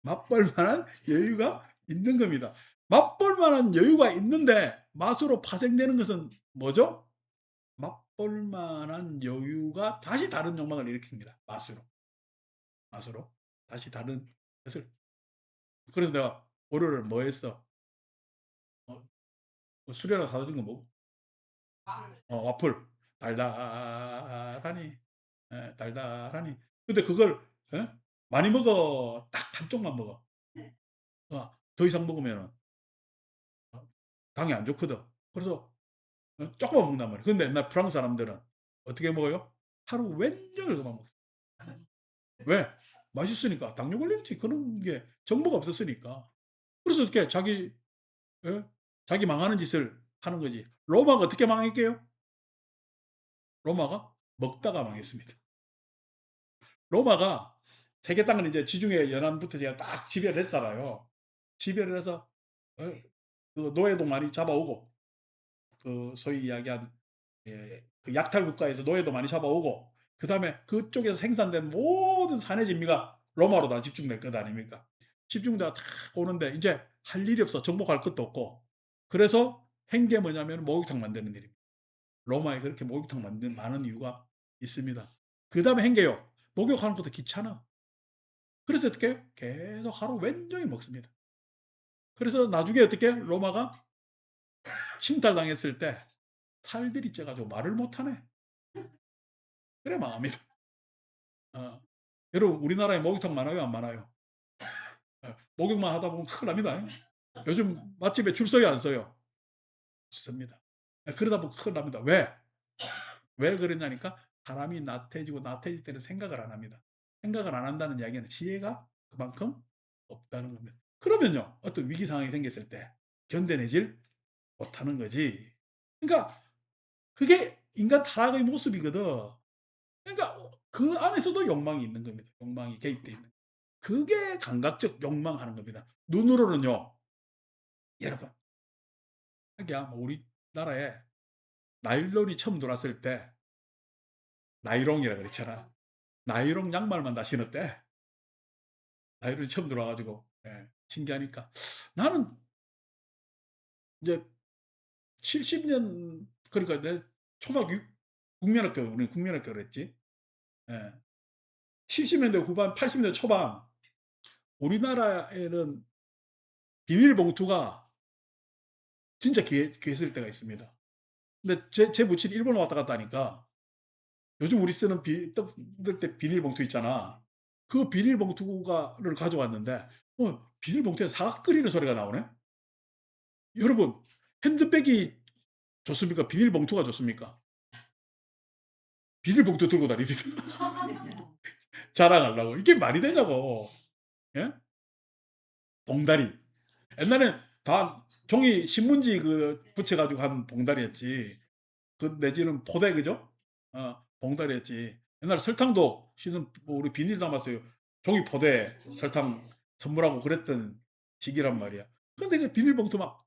맛볼 만한 여유가 있는 겁니다. 맛볼 만한 여유가 있는데 맛으로 파생되는 것은 뭐죠? 맛볼 만한 여유가 다시 다른 욕망을 일으킵니다. 맛으로. 다시 다른 것을. 그래서 내가 월요일에 뭐 했어? 어, 수련회 사다 준 거 뭐고? 와플. 달달하니. 예, 달달하니. 근데 그걸 예? 많이 먹어. 딱 한쪽만 먹어. 더 이상 먹으면은 어 당이 안 좋거든. 그래서 조금만 먹는단 말이야. 근데 옛날 프랑스 사람들은 어떻게 먹어요? 하루 웬종일 그만 먹어. 왜? 맛있으니까. 당뇨 걸렸지. 그런 게 정보가 없었으니까. 그래서 이렇게 예? 자기 망하는 짓을 하는 거지. 로마가 어떻게 망했게요? 로마가 먹다가 망했습니다. 로마가 세계 땅을 이제 지중해 연안부터 제가 딱 지배를 했잖아요. 지배를 해서 어 그 노예도 많이 잡아오고 그 소위 이야기한 예 그 약탈 국가에서 노예도 많이 잡아오고 그다음에 그쪽에서 생산된 모든 산의 진미가 로마로 다 집중될 것 아닙니까? 집중자가 탁 오는데 인제 할 일이 없어. 정복할 것도 없고. 그래서 한 게 뭐냐면 목욕탕 만드는 일입니다. 로마에 그렇게 목욕탕 만든 많은 이유가 있습니다. 그다음에 한 게요. 목욕하는 것도 귀찮아. 그래서 어떻게 해요? 계속 하루 웬종일 먹습니다. 그래서 나중에 어떻게 로마가 침탈당했을 때 살들이 쪄 가지고 말을 못 하네. 그래 망합니다. 어. 여러분 우리나라에 목욕탕 많아요, 안 많아요? 목욕만 하다 보면 큰일 납니다. 요즘 맛집에 줄 서요, 안 서요? 섭니다. 그러다 보면 큰일 납니다. 왜? 왜 그러냐니까 사람이 나태해지고 나태해질 때는 생각을 안 합니다. 생각을 안 한다는 이야기는 지혜가 그만큼 없다는 겁니다. 그러면요, 어떤 위기 상황이 생겼을 때 견뎌내질 못하는 거지. 그러니까 그게 인간 타락의 모습이거든. 그러니까 그 안에서도 욕망이 있는 겁니다. 욕망이 개입돼 있는. 그게 감각적 욕망하는 겁니다. 눈으로는요. 여러분, 자기야 뭐 우리나라에 나일론이 처음 들어왔을 때 나이롱이라 그랬잖아. 나이롱 양말만 다 신었대. 나이론이 처음 들어와 가지고. 예. 신기하니까. 나는 이제 70년, 그러니까 내 초등학교 국민학교, 우리는 국민학교 그랬지. 예. 70년대 후반 80년대 초반 우리나라에는 비닐봉투가 진짜 귀했을 때가 있습니다. 근데 제 부친이 일본 왔다 갔다 하니까 요즘 우리 쓰는 떡 뜯을 때 비닐봉투 있잖아. 그 비닐봉투가를 가져왔는데 비닐봉투에 사각 끓이는 소리가 나오네. 여러분, 핸드백이 좋습니까? 비닐봉투가 좋습니까? 비닐봉투 들고 다니듯 자랑하려고. 이게 말이 되냐고. 예? 봉다리. 옛날엔 다 종이 신문지 붙여 가지고 한 봉다리였지. 내지는 포대, 그죠? 봉다리였지. 옛날에 설탕도 뭐 우리 비닐 담았어요. 종이 포대 설탕 선물하고 그랬던 시기란 말이야. 근데 그 비닐봉투 막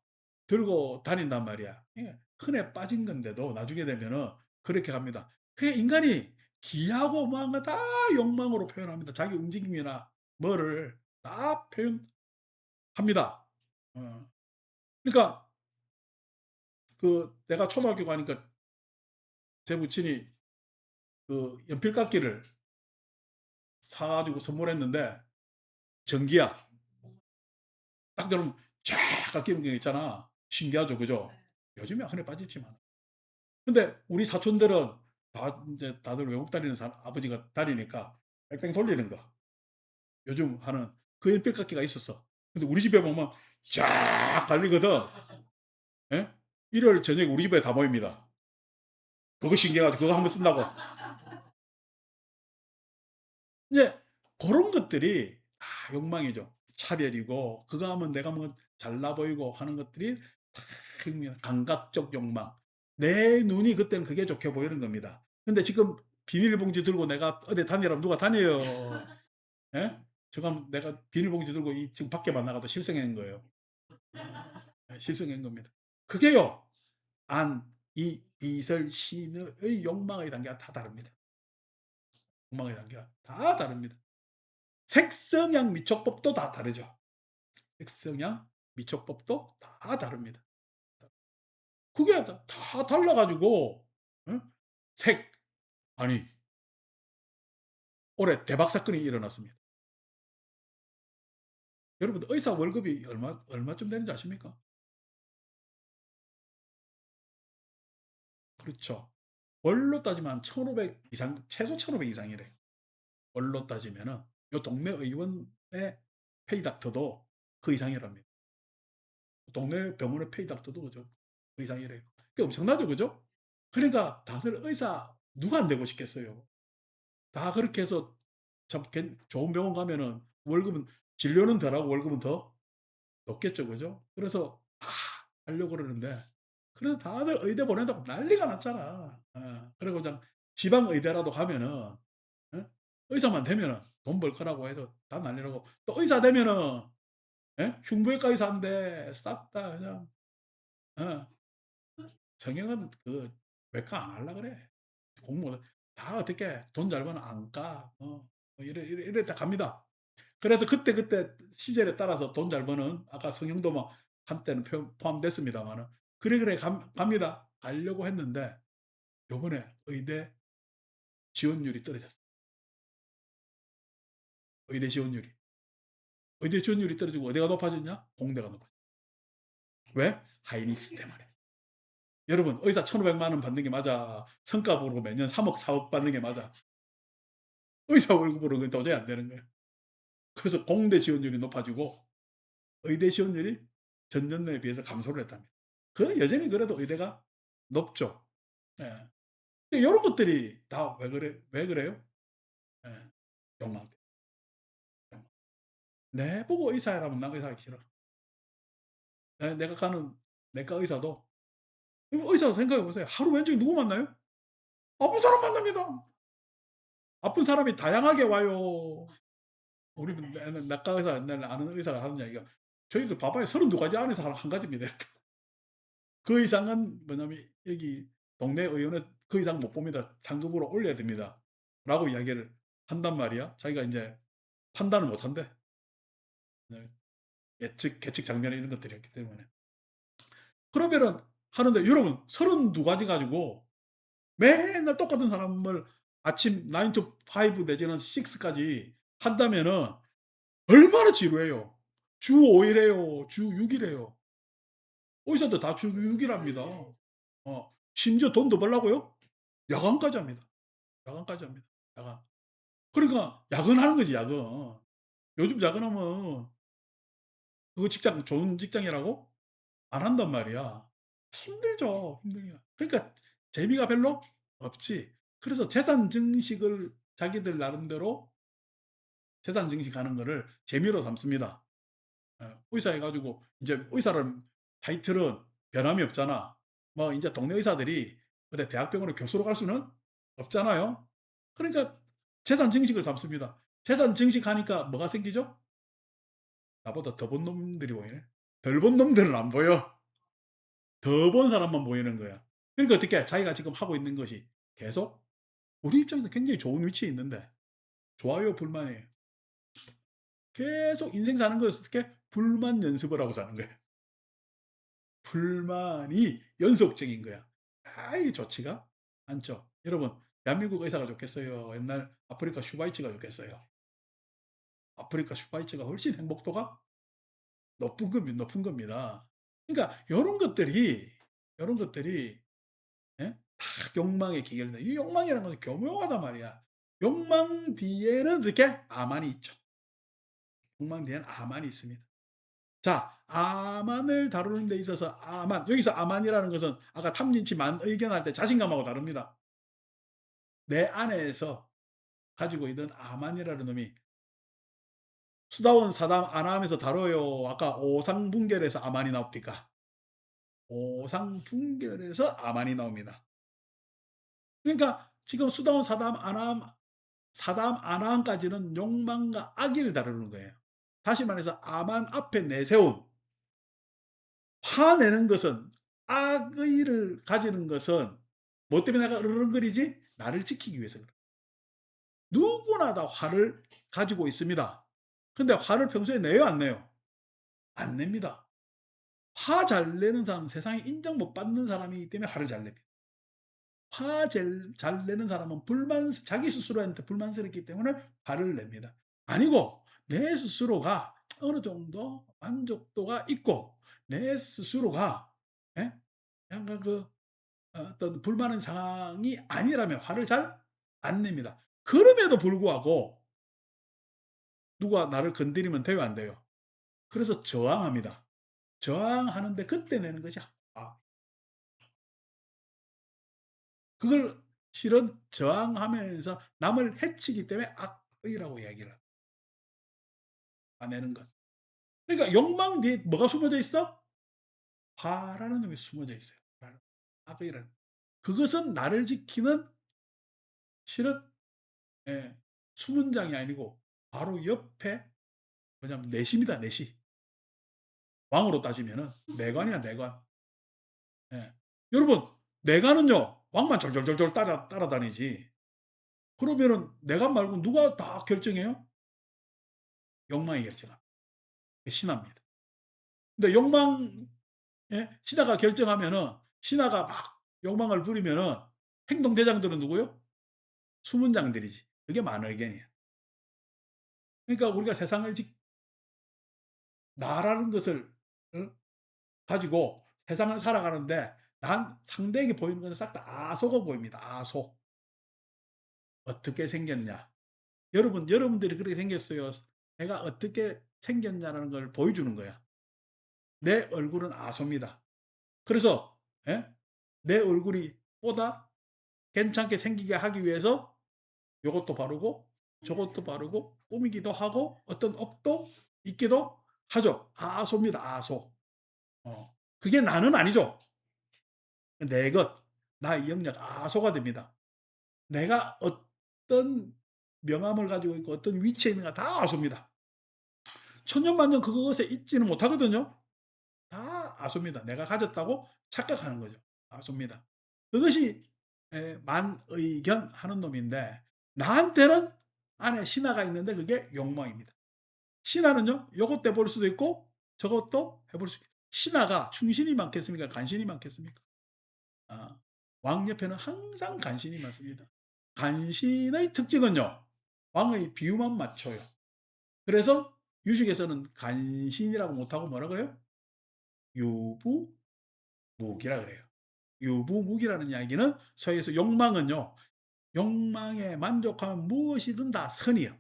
들고 다닌단 말이야. 이게 흔해 빠진 건데도 나중에 되면은 그렇게 합니다. 그게 인간이 기하고 뭐한 거 다 욕망으로 표현합니다. 자기 움직임이나 뭐를 다 표현합니다. 어. 그러니까 내가 초등학교 가니까 제 부친이 연필깎이를 사 가지고 선물했는데 전기야. 딱 들으면 쫙 깎이는 게 있잖아. 신기하죠, 그죠? 요즘에 흔해 빠졌지만. 근데 우리 사촌들은 다 인제 다들 외국 다니는 아버지가 다니니까 뺑뺑 돌리는 거. 요즘 하는 그 연필깎이가 있었어. 근데 우리 집에 보면 쫙 달리거든. 예? 일요일 저녁에 우리 집에 다 모입니다. 그거 신기해 가지고 그거 한번 쓴다고. 이제 고런 것들이 욕망이죠. 차별이고 그거 하면 내가 뭐 잘나 보이고 하는 것들이 다 감각적 욕망. 내 눈이 그때는 그게 좋게 보이는 겁니다. 근데 지금 비닐봉지 들고 내가 어디 다니라면 누가 다녀요. 예? 지금 내가 비닐봉지 들고 지금 밖에만 나가도 실성한 거예요. 예, 실성한 겁니다. 그게요. 이설 시인의 욕망의 단계가 다 다릅니다. 욕망의 단계가 다 다릅니다. 색성향 미촉법도 다 다르죠. 색성향 미촉법도 다 다릅니다. 그게 다 달라 가지고 어? 색 아니 올해 대박 사건이 일어났습니다. 여러분 의사 월급이 얼마쯤 되는지 아십니까? 그렇죠. 월로 따지면 1,500 이상, 최소 1,500 이상이래요. 월로 따지면은 요 동네 의원의 페이 닥터도 그 이상이랍니다. 동네 병원의 페이 닥터도 그죠. 그 이상이래요. 그게 엄청나죠, 그죠? 그러니까 다들 의사 누가 안 되고 싶겠어요. 다 그렇게 해서 참 좋은 병원 가면은 월급은 진료는 덜하고 월급은 더 높겠죠. 그죠? 그래서 다 하려고 그러는데 그래서 다들 의대 보낸다고 난리가 났잖아. 그리고 그냥 지방 의대라도 가면은 의사만 되면은 돈 벌 거라고 해서 다 난리나고 또 의사 되면은 흉부외과 의사인데 싹 다 그냥 어 성형은 외과 안 할라 그래. 공무원 다 어떻게 돈 잘 버는 안과 뭐 이래 다 갑니다. 그래서 그때 시절에 따라서 돈 잘 버는 아까 성형도 뭐 한때는 포함됐습니다마는 그래 갑니다. 가려고 했는데 요번에 의대 지원율이 떨어졌어요. 의대 지원율이. 의대 지원율이 떨어지고 어디가 높아졌냐? 공대가 높아졌어요. 왜? 하이닉스 때문에. 여러분 의사 1,500만 원 받는 게 맞아? 성과보로 매년 3억 4억 받는 게 맞아? 의사 월급으로 그게 도저히 안 되는 거예요. 그래서 공대 지원율이 높아지고 의대 지원율이 전년도에 비해서 감소를 했답니다. 여전히 그래도 의대가 높죠. 예. 요런 것들이 다 왜 그래요? 예. 욕망 때문에. 내보고 의사해라면 난 의사하기 싫어. 내가 가는 내과 의사도 의사 생각해 보세요. 하루 왼쪽에 누구 만나요? 아픈 사람 만납니다. 아픈 사람이 다양하게 와요. 우리도 내과 의사 옛날에 아는 의사가 하는 이야기가 "저희도 봐봐요. 32 가지 안에서 한 가지입니다." 그 이상은 뭐냐면 여기 동네 의원은 "그 이상 못 봅니다. 상급으로 올려야 됩니다."라고 이야기를 한단 말이야. 자기가 인제 판단을 못 한대. 네. 계측 장면 이런 것들이 있기 때문에. 그러면은 하는데 여러분 32 가지 가지고 맨날 똑같은 사람을 아침 9 to 5 내지는 6 까지 한다면은 얼마나 지루해요. 주 5 일 해요. 주 6 일 해요. 의사들 다 주 6일 합니다. 심지어 돈 더 벌라고요? 야간까지 합니다. 야간까지 합니다. 야간. 그러니까 야근하는 거지 야근. 요즘 야근하면 그거 직장 좋은 직장이라고? 안 한단 말이야. 힘들죠. 힘들기가. 그러니까 재미가 별로 없지. 그래서 재산 증식을 자기들 나름대로 재산 증식하는 거를 재미로 삼습니다. 의사 해 가지고 인제 의사는 타이틀은 변함이 없잖아. 뭐 인제 동네 의사들이 어디 대학병원에 교수로 갈 수는 없잖아요. 그러니까 재산 증식을 삼습니다. 재산 증식하니까 뭐가 생기죠? 나보다 더 본 놈들이 보이네. 덜 본 놈들은 안 보여. 더 본 사람만 보이는 거야. 그러니까 어떻게 자기가 지금 하고 있는 것이 계속 우리 입장에서 굉장히 좋은 위치에 있는데 좋아요, 불만이에요. 계속 인생 사는 거에서 어떻게 불만 연습을 하고 사는 거야. 불만이 연속적인 거야. 아이 좋지가 않죠. 여러분 대한민국 의사가 좋겠어요? 옛날 아프리카 슈바이처가 좋겠어요? 아프리카 슈바이처가 훨씬 행복도가 높은 겁니다. 그러니까 요런 것들이 예? 다 욕망의 기결이다. 이 욕망이라는 것은 교묘하단 말이야. 욕망 뒤에는 어떻게? 암안이 있죠. 욕망 뒤에는 암안이 있습니다. 자, 암안을 다루는 데 있어서 여기서 암안이라는 것은 아까 탐진치 의견할 때 자신감하고 다릅니다. 내 안에서 가지고 있는 암안이라는 놈이 수다원 사담 안암에서 다뤄요. 아까 오상분결에서 암안이 나옵니까? 오상분결에서 암안이 나옵니다. 그러니까 지금 수다원 사담 안암까지는 욕망과 악의를 다루는 거예요. 다시 말해서 암안 앞에 내세운 화내는 것은 악의를 가지는 것은 뭐 때문에 내가 으르렁거리지? 나를 지키기 위해서 그래. 누구나 다 화를 가지고 있습니다. 근데 화를 평소에 내요, 안 내요? 안 냅니다. 화 잘 내는 사람은 세상에 인정 못 받는 사람이기 때문에 화를 잘 냅니다. 화 잘 내는 사람은 자기 스스로한테 불만스럽기 때문에 화를 냅니다. 아니고 내 스스로가 어느 정도 만족도가 있고 내 스스로가 예? 약간 어떤 불만한 상황이 아니라면 화를 잘 안 냅니다. 그럼에도 불구하고 누가 나를 건드리면 돼요, 안 돼요? 그래서 저항합니다. 저항하는데 그때 내는 것이 그걸 실은 저항하면서 남을 해치기 때문에 악의라고 이야기를 내는 것. 그러니까 욕망 뒤에 뭐가 숨어져 있어? 화라는 놈이 숨어져 있어요. 화라는 악의라는. 그것은 나를 지키는 실은 예, 수문장이 아니고 바로 옆에 뭐냐면 내시입니다, 내시. 왕으로 따지면은 내관이야, 내관. 예. 여러분, 내관은요, 왕만 졸졸졸졸 따라다니지. 그러면은 내관 말고 누가 다 결정해요? 욕망이 결정합니다. 신하입니다. 근데 신하가 결정하면은 신하가 막 욕망을 부리면은 행동대장들은 누구요? 수문장들이지. 그게 만의견이야. 그러니까 우리가 나라는 것을 어? 가지고 세상을 살아가는데 난 상대에게 보이는 것은 싹 다 아소가 보입니다. 아소. 어떻게 생겼냐. 여러분들이 그렇게 생겼어요. 내가 어떻게 생겼냐라는 걸 보여주는 거야. 내 얼굴은 아소입니다. 그래서 예? 내 얼굴이 보다 괜찮게 생기게 하기 위해서 요것도 바르고 저것도 바르고 꾸미기도 하고 어떤 업도 있기도 하죠. 아소입니다. 아소. 그게 나는 아니죠. 내 것, 나의 영역 아소가 됩니다. 내가 어떤 명암을 가지고 있고 어떤 위치에 있는가 다 아소입니다. 천년만년 그것에 있지는 못하거든요. 다 아소입니다. 내가 가졌다고 착각하는 거죠. 아소입니다. 그것이 만의견하는 놈인데 나한테는 안에 신화가 있는데 그게 욕망입니다. 신화는요. 요것도 해볼 수도 있고 저것도 해볼 수 있고 신화가 충신이 많겠습니까? 간신이 많겠습니까? 아, 왕 옆에는 항상 간신이 많습니다. 간신의 특징은요. 왕의 비유만 맞춰요. 그래서 유식에서는 간신이라고 못하고 뭐라고요? 유부무기라 그래요. 유부무기라는 이야기는 서에서 욕망은요. 욕망에 만족하면 무엇이든 다 선이요.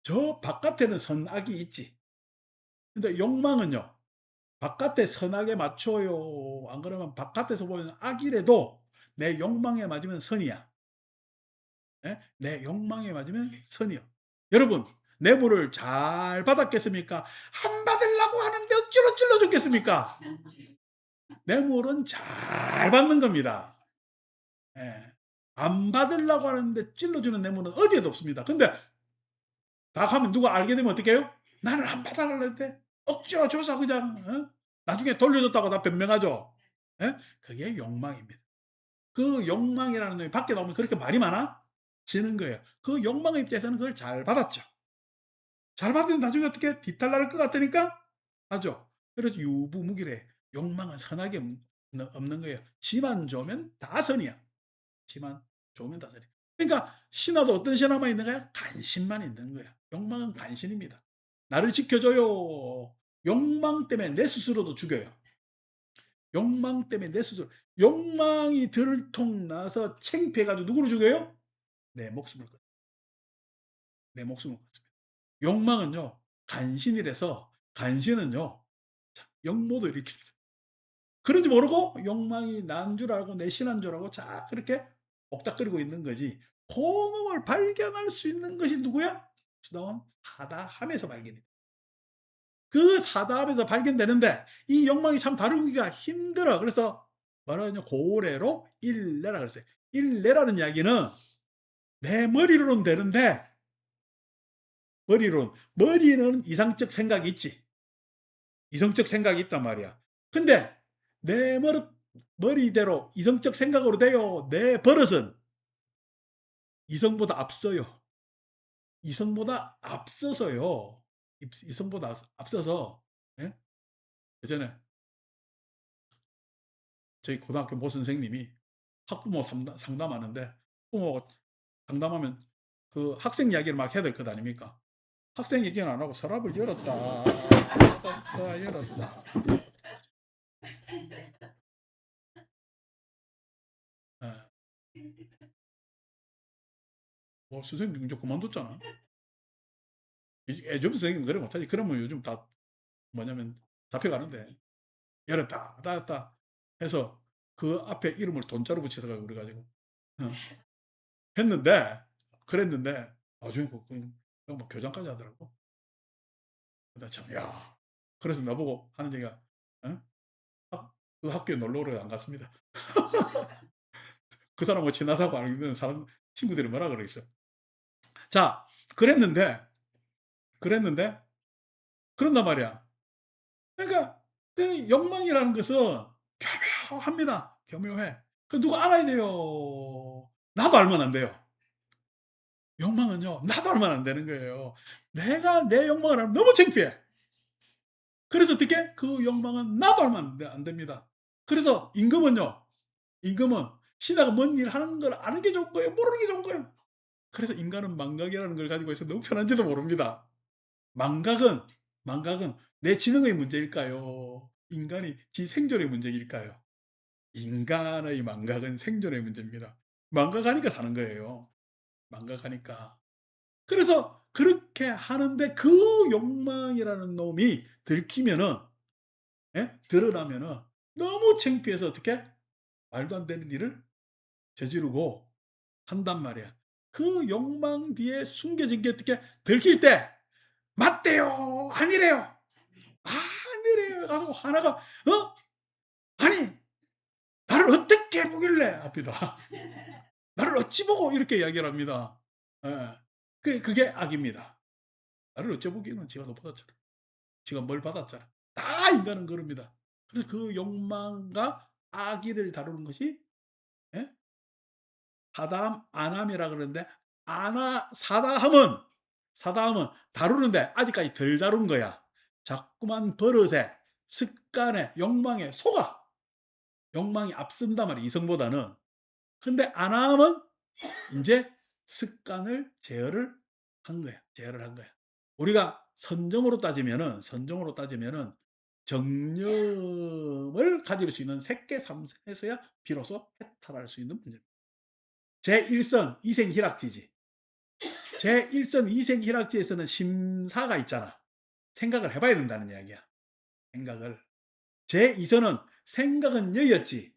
저 바깥에는 선악이 있지. 근데 욕망은요. 바깥에 선악에 맞춰요. 안 그러면 바깥에서 보면 악이라도 내 욕망에 맞으면 선이야. 예? 내 욕망에 맞으면 선이요. 여러분, 뇌물을 잘 받았겠습니까? 안 받으려고 하는데 억지로 찔러 줬겠습니까? 뇌물은 잘 받는 겁니다. 예. 안 받으려고 하는데 찔러주는 뇌물은 어디에도 없습니다. 근데 다 가면 누가 알게 되면 어떻게 해요? 나는 안 받아달랬는데 억지로 줘서 그냥 나중에 돌려줬다고 다 변명하죠. 예? 그게 욕망입니다. 그 욕망이라는 놈이 밖에 나오면 그렇게 말이 많아? 지는 거예요. 그 욕망의 입장에서는 그걸 잘 받았죠. 잘 받으면 나중에 어떻게 뒤탈날 것 같으니까 하죠. 그래서 유부무기래. 욕망은 선악이 없는 거예요. 지만 좋으면 다 선이야. 지만 좋으면 다 선이야. 그러니까 신화도 어떤 신화만 있는 거야? 간신만 있는 거야. 욕망은 간신입니다. 나를 지켜줘요. 욕망 때문에 내 스스로도 죽여요. 욕망 때문에 내 스스로. 욕망이 들통나서 창피해가지고 누구를 죽여요? 내 목숨을 끊. 내 목숨을 끊습니다. 욕망은요 간신이라서 간신은요 역모도 일으킵니다. 그런지 모르고 욕망이 난 줄 알고 내 신한 줄 알고 자 그렇게 옥닥거리고 있는 거지. 공업을 발견할 수 있는 것이 누구야? 수다원 사다함에서 발견이 돼. 그 사다함에서 발견되는데 이 욕망이 참 다루기가 힘들어. 그래서 뭐라 하냐 고래로 일내라 그랬어요. 일내라는 이야기는 내 머리로는 되는데 머리는 이상적 생각이 있지. 이성적 생각이 있단 말이야. 근데 내 머리대로 이성적 생각으로 돼요. 내 버릇은 이성보다 앞서요. 이성보다 앞서서요. 이성보다 앞서서 예? 예전에 저희 고등학교 모 선생님이 학부모 상담하는데 부모 상담하면 그 학생 이야기를 막 해야 될 것 아닙니까? 학생 얘기는 안 하고 서랍을 열었다 닫았다 열었다. 예. 뭐 선생님 이제 그만뒀잖아. 예전 선생님 그래 못하지. 그러면 요즘 다 뭐냐면 잡혀가는데 열었다 닫았다 해서 그 앞에 이름을 돈자로 붙여서 그래 가지고 어. 했는데 그랬는데 나중에 뭐 교장까지 하더라고. 나 참, 야. 그래서 나보고 하는 얘기가 어? 그 학교에 놀러 오래 안 갔습니다. 그 사람하고 친하다고 알고 있는 사람 친구들이 뭐라 그러겠어. 자, 그랬는데 그랬는데 그런단 말이야. 그러니까 그 욕망이라는 것은 교묘합니다. 교묘해. 그 누가 알아야 돼요. 나도 알면 안 돼요. 욕망은요. 나도 알면 안 되는 거예요. 내가 내 욕망을 알면 너무 창피해. 그래서 어떻게? 그 욕망은 나도 알면 안 됩니다. 그래서 임금은 신하가 뭔 일 하는 걸 아는 게 좋은 거예요? 모르는 게 좋은 거예요? 그래서 인간은 망각이라는 걸 가지고 있어 너무 편한지도 모릅니다. 망각은 망각은 내 지능의 문제일까요? 인간이 지 생존의 문제일까요? 인간의 망각은 생존의 문제입니다. 망각하니까 사는 거예요. 망각하니까. 그래서 그렇게 하는데 그 욕망이라는 놈이 들키면은 드러나면은 너무 창피해서 어떻게 말도 안 되는 일을 저지르고 한단 말이야. 그 욕망 뒤에 숨겨진 게 어떻게 들킬 때 맞대요. 아니래요. 아니래요. 해 가지고 하나가 "아니 나를 어떻게 보길래" 합니다. "나를 어찌 보고" 이렇게 이야기를 합니다. 예. 그게 악입니다. 나를 어찌 보기에는 지가 더 받았잖아. 지가 뭘 받았잖아. 다 인간은 그럽니다. 그래서 그 욕망과 악의를 다루는 것이 예? 사다함 안함이라 그러는데 사다함은 다루는데 아직까지 덜 다룬 거야. 자꾸만 버릇에 습관에 욕망에 속아. 욕망이 앞선단 말이야 이성보다는. 근데 안함은 인제 습관을 제어를 한 거야. 제어를 한 거야. 우리가 선정으로 따지면은 정념을 가질 수 있는 색계삼선에서야 비로소 해탈할 수 있는 문제입니다. 제1선 이생희락지지. 제1선 이생희락지에서는 심사가 있잖아. 생각을 해 봐야 된다는 이야기야, 생각을. 제2선은 생각은 여였지.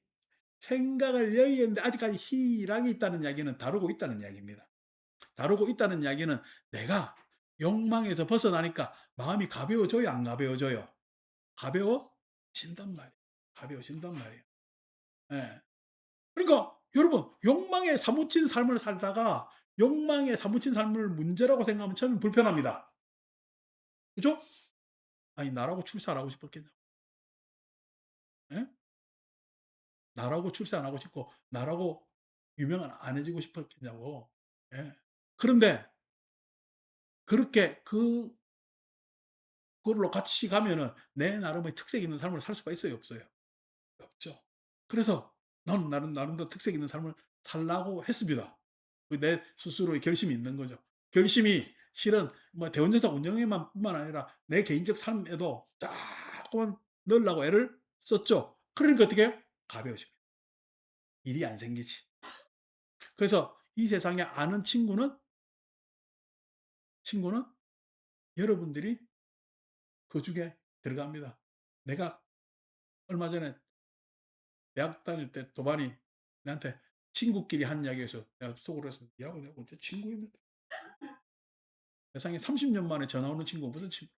생각을 여의했는데 아직까지 희락이 있다는 이야기는 다루고 있다는 이야기입니다. 다루고 있다는 이야기는 내가 욕망에서 벗어나니까 마음이 가벼워져요, 안 가벼워져요? 가벼워진단 말이에요. 가벼워진단 말이에요. 예. 그러니까 여러분 욕망에 사무친 삶을 살다가 욕망에 사무친 삶을 문제라고 생각하면 처음엔 불편합니다. 그죠? 아니 나라고 출세 안 하고 싶었겠냐고. 예? 나라고 출세 안 하고 싶고 나라고 유명 안 해지고 싶었겠냐고. 예. 그런데 그렇게 그걸로 같이 가면은 내 나름의 특색 있는 삶을 살 수가 있어요, 없어요? 없죠. 그래서 나는 나름대로 특색 있는 삶을 살라고 했습니다. 내 스스로의 결심이 있는 거죠. 결심이 실은 뭐 대원정사 운영에만 뿐만 아니라 내 개인적 삶에도 자꾸만 넣으려고 애를 썼죠. 그러니까 어떻게 해요? 가벼워집니다. 일이 안 생기지. 그래서 이 세상에 아는 친구는 여러분들이 그중에 들어갑니다. 내가 얼마 전에 대학 다닐 때 도반이 나한테 친구끼리 한 이야기에서 내가 속으로 해서 "얘하고 내가 언제 친구였는데." 세상에 30년 만에 전화 오는 친구가 무슨 친구.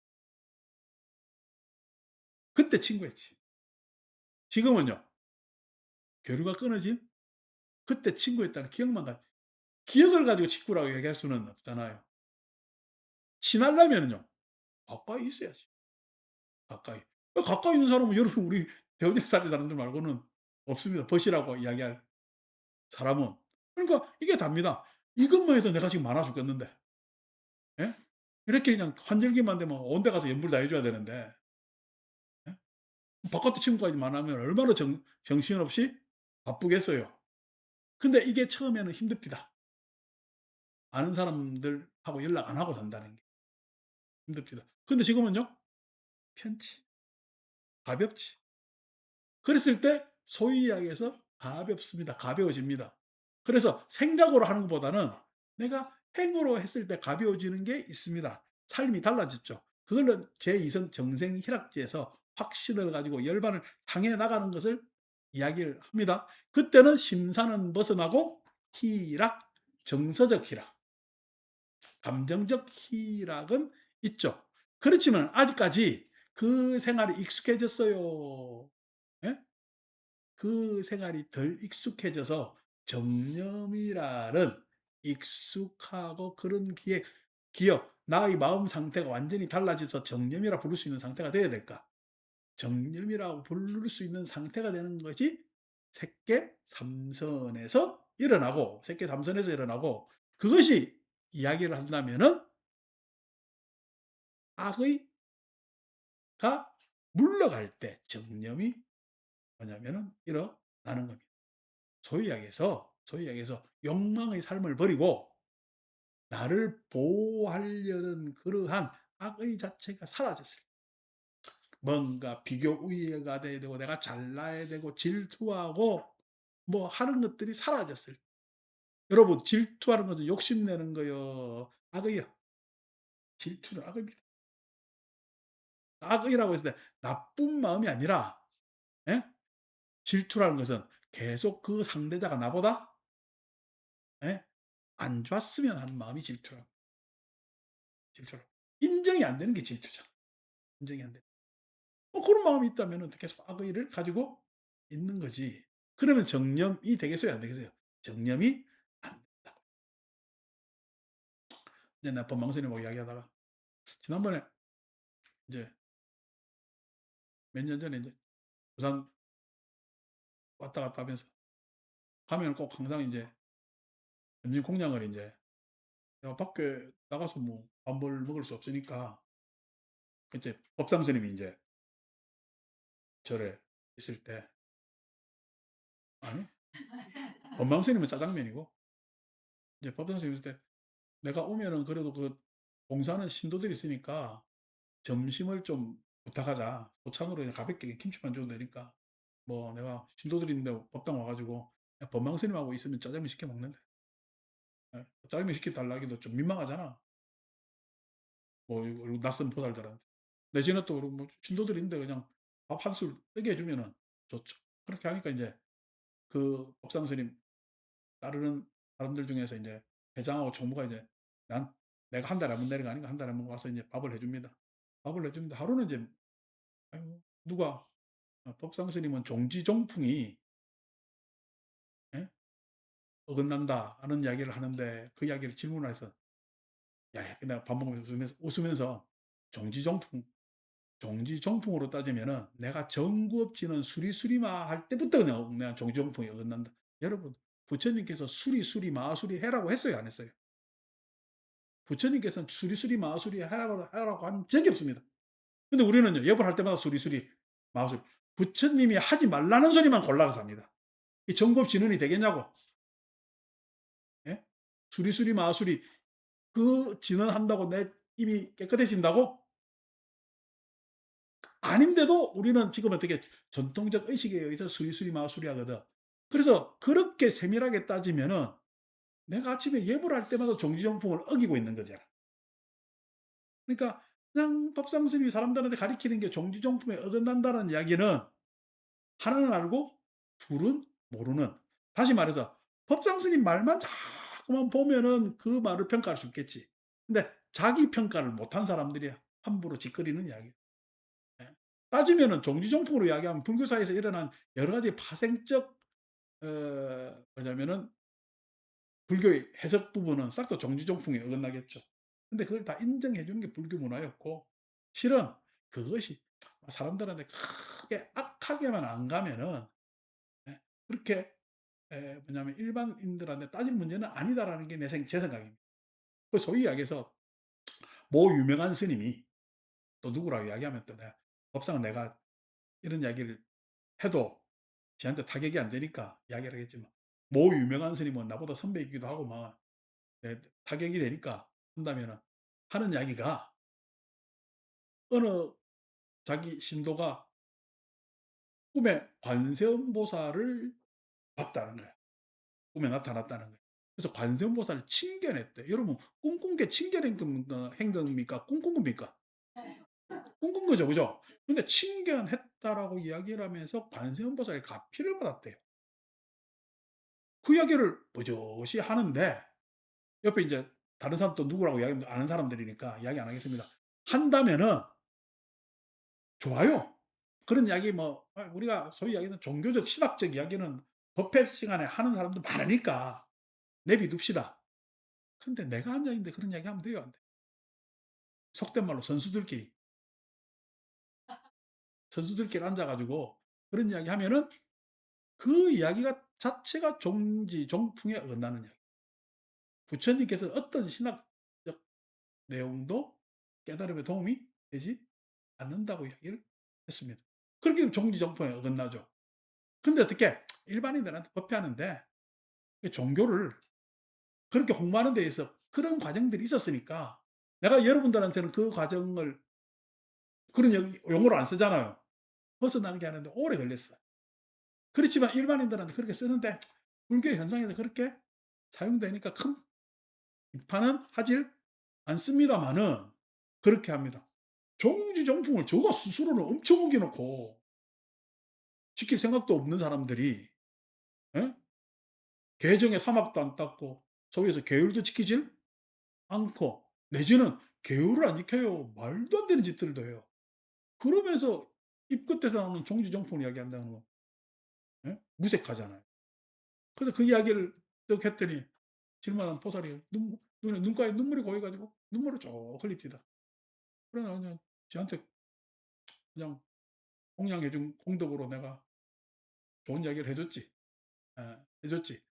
그때 친구였지. 지금은요. 교류가 끊어진 그때 친구였다는 기억을 가지고 친구라고 얘기할 수는 없잖아요. 친하려면은요. 가까이 있어야지. 가까이. 가까이 있는 사람은 여러분 우리 대원역 사는 사람들 말고는 없습니다. 벗이라고 이야기할 사람은. 그러니까 이게 답니다. 이것만 해도 내가 지금 많아 죽겠는데. 예? 이렇게 그냥 환절기만 되면 온 데 가서 연불 다 해 줘야 되는데 예? 바깥에 친구까지 만나면 얼마나 정신없이 바쁘겠어요. 근데 이게 처음에는 힘듭니다. 아는 사람들하고 연락 안 하고 산다는 게 힘듭니다. 근데 지금은요. 편치, 가볍지. 그랬을 때 소위 이야기해서 가볍습니다. 가벼워집니다. 그래서 생각으로 하는 것보다는 내가 행으로 했을 때 가벼워지는 게 있습니다. 삶이 달라졌죠. 그걸로 제2성 정생희락지에서 확신을 가지고 열반을 향해 나가는 것을 이야기를 합니다. 그때는 심사는 벗어나고 희락, 정서적 희락, 감정적 희락은 있죠. 그렇지만 아직까지 그 생활이 익숙해졌어요. 예? 그 생활이 덜 익숙해져서 정념이라는 익숙하고 그런 기억, 나의 마음 상태가 완전히 달라져서 정념이라 부를 수 있는 상태가 되어야 될까? 정념이라고 부를 수 있는 상태가 되는 것이 색계삼선에서 일어나고 그것이 이야기를 한다면은 악의가 물러갈 때 정념이 뭐냐면은 일어나는 겁니다. 소위 이야기해서 욕망의 삶을 버리고 나를 보호하려는 그러한 악의 자체가 사라졌을 때 뭔가 비교 우위가 돼야 되고 내가 잘나야 되고 질투하고 뭐 하는 것들이 사라졌을 때 여러분 질투하는 것은 욕심내는 거요. 악의요. 질투는 악의입니다. 악의라고 했을 때 나쁜 마음이 아니라 예? 질투라는 것은 계속 그 상대자가 나보다 예? 안 좋았으면 하는 마음이 질투라. 질투라. 인정이 안 되는 게 질투잖아. 인정이 안 돼. 그런 마음이 있다면은 계속 악의를 가지고 있는 거지. 그러면 정념이 되겠어요, 안 되겠어요? 정념이 안 된다. 이제 내가 법망스님하고 이야기하다가 지난번에 이제 몇 년 전에 이제 부산 왔다 갔다 하면서 가면은 꼭 항상 인제 점심 공양을 인제 내가 밖에 나가서 뭐 밥을 먹을 수 없으니까 그때 법상 스님이 인제 절에 있을 때 아니 법망 스님은 짜장면이고 이제 법상 스님 있을 때 "내가 오면은 그래도 그 봉사하는 신도들이 있으니까 점심을 좀 부탁하자. 소찬으로 그냥 가볍게 김치만 줘도 되니까 뭐 내가 신도들이 있는데 법당 와 가지고 그냥 법망 스님하고 있으면 짜장면 시켜 먹는다." 예. 짜장면 시켜 달라 하기도 좀 민망하잖아. 뭐 이거 낯선 보살들한테. 내지는 또 뭐 신도들이 있는데 그냥 밥 한 술 뜨게 해 주면은 좋죠. 그렇게 하니까 인제 그 법상 스님 따르는 사람들 중에서 인제 회장하고 총무가 이제 난 내가 한 달에 한 번 내려가니까 한 달에 한 번 와서 인제 밥을 해 줍니다. 밥을 해 주는데 하루는 인제 아이고 누가 "법상 스님은 종지종풍이 예 어긋난다." 하는 이야기를 하는데 그 이야기를 질문을 해서 야야 내가 밥 먹으면서 웃으면서 "종지종풍 종지종풍으로 따지면은 내가 정구업 지는 수리수리마 할 때부터 그냥 내가 종지종풍이 어긋난다." 여러분 부처님께서 수리수리 마수리 해라고 했어요 안 했어요? 부처님께서는 수리수리 마수리 하라고 한 적이 없습니다. 근데 우리는요 예불할 때마다 수리수리 마수리 부처님이 하지 말라는 소리만 골라서 합니다. 이 정구업 진언이 되겠냐고. 예? 수리수리 마수리 그 진언한다고 내 입이 깨끗해진다고? 아닌데도 우리는 지금 어떻게 전통적 의식에 의해서 수리수리 마수리 하거든. 그래서 그렇게 세밀하게 따지면은 내가 아침에 예불 할 때마다 종지정풍을 어기고 있는 거잖아. 그러니까 그냥 법상 스님이 사람들한테 가리키는 게 종지정풍에 어긋난다는 이야기는 하나는 알고 둘은 모르는. 다시 말해서 법상 스님 말만 자꾸만 보면은 그 말을 평가할 수 있겠지. 근데 자기 평가를 못한 사람들이 함부로 짓거리는 이야기. 예. 따지면은 종지종풍으로 이야기하면 불교사에서 일어난 여러 가지 파생적 뭐냐면은 불교의 해석 부분은 싹 다 종지종풍에 어긋나겠죠. 근데 그걸 다 인정해 주는 게 불교 문화였고 실은 그것이 사람들한테 크게 악하게만 안 가면은 예 그렇게 뭐냐면 '일반인들한테 따질 문제는 아니다.'라는 게 제 생각입니다. 그 소위 이야기해서 모 유명한 스님이 또 누구라고 이야기하면 또 내가 법상은 내가 이런 이야기를 해도 쟤한테 타격이 안 되니까 이야기를 하겠지만 모 유명한 스님은 나보다 선배이기도 하고 막 타격이 되니까 한다면은 하는 이야기가 어느 자기 신도가 꿈에 관세음보살을 봤다는 거야. 꿈에 나타났다는 거야. 그래서 관세음보살을 칭견했대. 여러분 꿈꾼 게 칭견 행동입니까? 꿈꾼 겁니까? 꿈꾼 거죠. 그죠? 근데 칭견했다라고 이야기를 하면서 관세음보살의 가피를 받았대요. 그 이야기를 버젓이 하는데 옆에 인제 다른 사람 또 누구라고 이야기하면 아는 사람들이니까 이야기 안 하겠습니다. 한다면은 좋아요. 그런 이야기 뭐 우리가 소위 이야기하는 종교적 신학적 이야기는 법회 시간에 하는 사람도 많으니까 내비 둡시다. 근데 내가 앉아 있는데 그런 이야기 하면 돼요, 안 돼요? 속된 말로 선수들끼리, 선수들끼리 앉아 가지고 그런 이야기 하면은 그 이야기가 자체가 종지종풍에 어긋나는 이야기. 부처님께서 어떤 신학적 내용도 깨달음에 도움이 되지 않는다고 이야기를 했습니다. 그렇게 하면 종지정포에 어긋나죠. 근데 어떻게 일반인들한테 법회하는데 종교를 그렇게 홍보하는 데 있어 그런 과정들이 있었으니까 내가 여러분들한테는 그 과정을 그런 용어를 안 쓰잖아요. 벗어나게 하는데 오래 걸렸어요. 그렇지만 일반인들한테 그렇게 쓰는데 불교 현상에서 그렇게 사용되니까 큰 비판은 하질 않습니다마는 그렇게 합니다. 종지정풍을 저가 스스로는 엄청 우겨 놓고 지킬 생각도 없는 사람들이 예? 개정에 사막도 안 닦고 소위에서 계율도 지키질 않고 내지는 계율을 안 지켜요. 말도 안 되는 짓들도 해요. 그러면서 입 끝에서 나오는 종지정통을 이야기한다는 거 예? 무색하잖아요. 그래서 그 이야기를 쓱 했더니 실망한 포살이 눈에 눈가에 눈물이 고여 가지고 눈물을 쭉 흘립디다. 그래 나 그냥 지한테 그냥 공양해 준 공덕으로 내가 좋은 이야기를 해 줬지. 예. 해 줬지.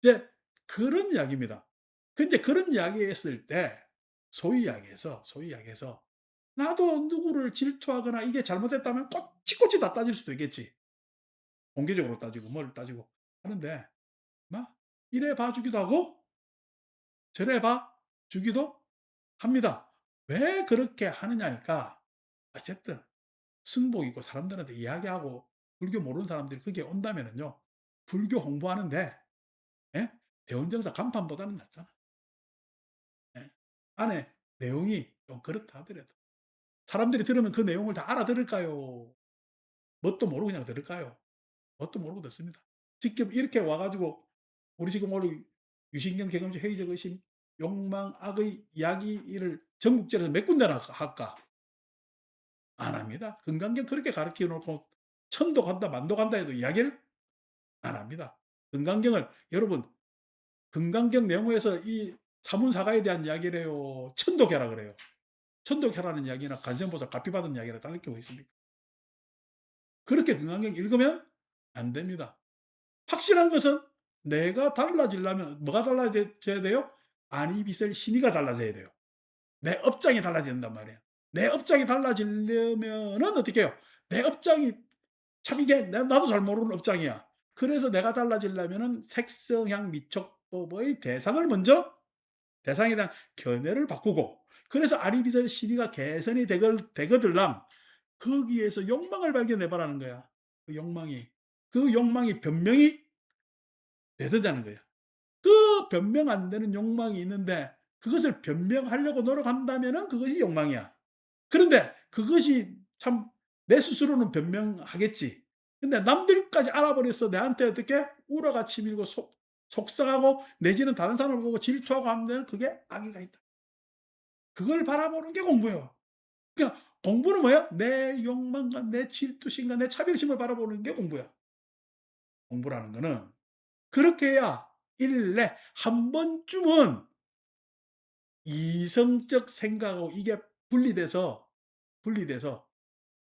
이제 그런 이야기입니다. 근데 그런 이야기했을 때 소위 이야기해서 나도 누구를 질투하거나 이게 잘못됐다면 꼬치꼬치 다 따질 수도 있겠지. 공개적으로 따지고 뭘 따지고 하는데 막 이래 봐 주기도 하고 저래 봐 주기도 합니다. 왜 그렇게 하느냐니까 어쨌든 승복이고 사람들한테 이야기하고 불교 모르는 사람들이 거기에 온다면은요. 불교 홍보하는데 예? 대원정사 간판보다는 낫잖아. 예. 안에 내용이 좀 그렇다 하더라도 사람들이 들으면 그 내용을 다 알아들을까요? 뭣도 모르고 그냥 들을까요? 뭣도 모르고 듣습니다. 직접 이렇게 와 가지고 우리 지금 오늘 유신경 개검지 회의적 의심 욕망 악의 이야기를 전국적으로 몇 군데나 할까? 안 합니다. 금강경 그렇게 가르쳐 놓고 천도 간다 만도 간다 해도 이야기를 안 합니다. 금강경을 여러분 금강경 내용에서 이 사문사가에 대한 이야기를 해요. 천도교라 그래요. 천도교라는 이야기나 관세음보살 값비 받은 이야기랑 다를 게 뭐 있습니까? 그렇게 금강경 읽으면 안 됩니다. 확실한 것은 내가 달라지려면 뭐가 달라져야 돼요? 안이비설 신의가 달라져야 돼요. 내 업장이 달라져야 된단 말이에요. 내 업장이 달라지려면은 어떻게 해요? 내 업장이 참 이게 나도 잘 모르는 업장이야. 그래서 내가 달라지려면은 색성향 미촉법의 대상을 먼저 대상에 대한 견해를 바꾸고 그래서 아리비설 신의가 개선이 되거들랑 거기에서 욕망을 발견해 보라는 거야. 그 욕망이. 그 욕망이 변명이 되더자는 거야. 그 변명 안 되는 욕망이 있는데 그것을 변명하려고 노력한다면은 그것이 욕망이야. 그런데 그것이 참 내 스스로는 변명하겠지. 근데 남들까지 알아버려서 내한테 어떻게 우라가 치밀고 속상하고 내지는 다른 사람을 보고 질투하고 하면 그게 악의가 있다. 그걸 바라보는 게 공부예요. 그러니까 공부는 뭐야? 내 욕망과 내 질투심과 내 차별심을 바라보는 게 공부야. 공부라는 거는 그렇게 해야 일내 한 번쯤은 이성적 생각하고 이게 분리돼서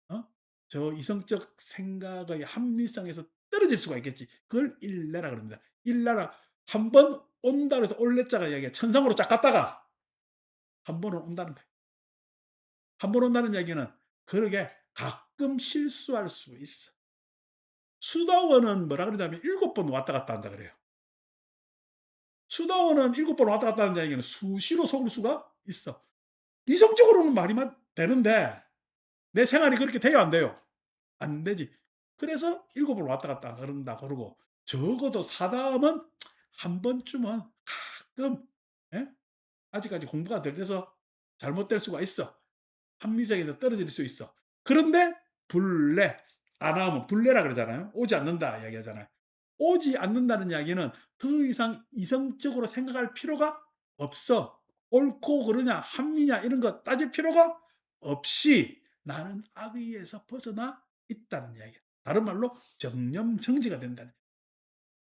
어? 저 이성적 생각의 합리성에서 떨어질 수가 있겠지. 그걸 일내라 그럽니다. 일내라 한 번 온다 그래서 올레자가 이야기야. 천상으로 쫙 갔다가 한 번은 온다는 거예요. 한 번 온다는 얘기는 그러게 가끔 실수할 수 있어. 수다원은 뭐라 그러냐면 7번 왔다 갔다 한다 그래요. 수다원은 7번 왔다 갔다 한다는 얘기는 수시로 속을 수가 있어. 이성적으로는 말이 되는데 내 생활이 그렇게 돼요 안 돼요? 안 되지. 그래서 7번 왔다 갔다 그런다 그러고 적어도 사담은 한 번쯤은 가끔 예? 아직까지 공부가 덜 돼서 잘못될 수가 있어. 합리성에서 떨어질 수 있어. 그런데 불래 안 하면 불래라 그러잖아요. 오지 않는다 이야기하잖아요. 오지 않는다는 이야기는 더 이상 이성적으로 생각할 필요가 없어. 옳고 그르냐 합리냐 이런 거 따질 필요가 없이 나는 악의에서 벗어나 있다는 이야기야. 다른 말로 정념정지가 된다는 거야.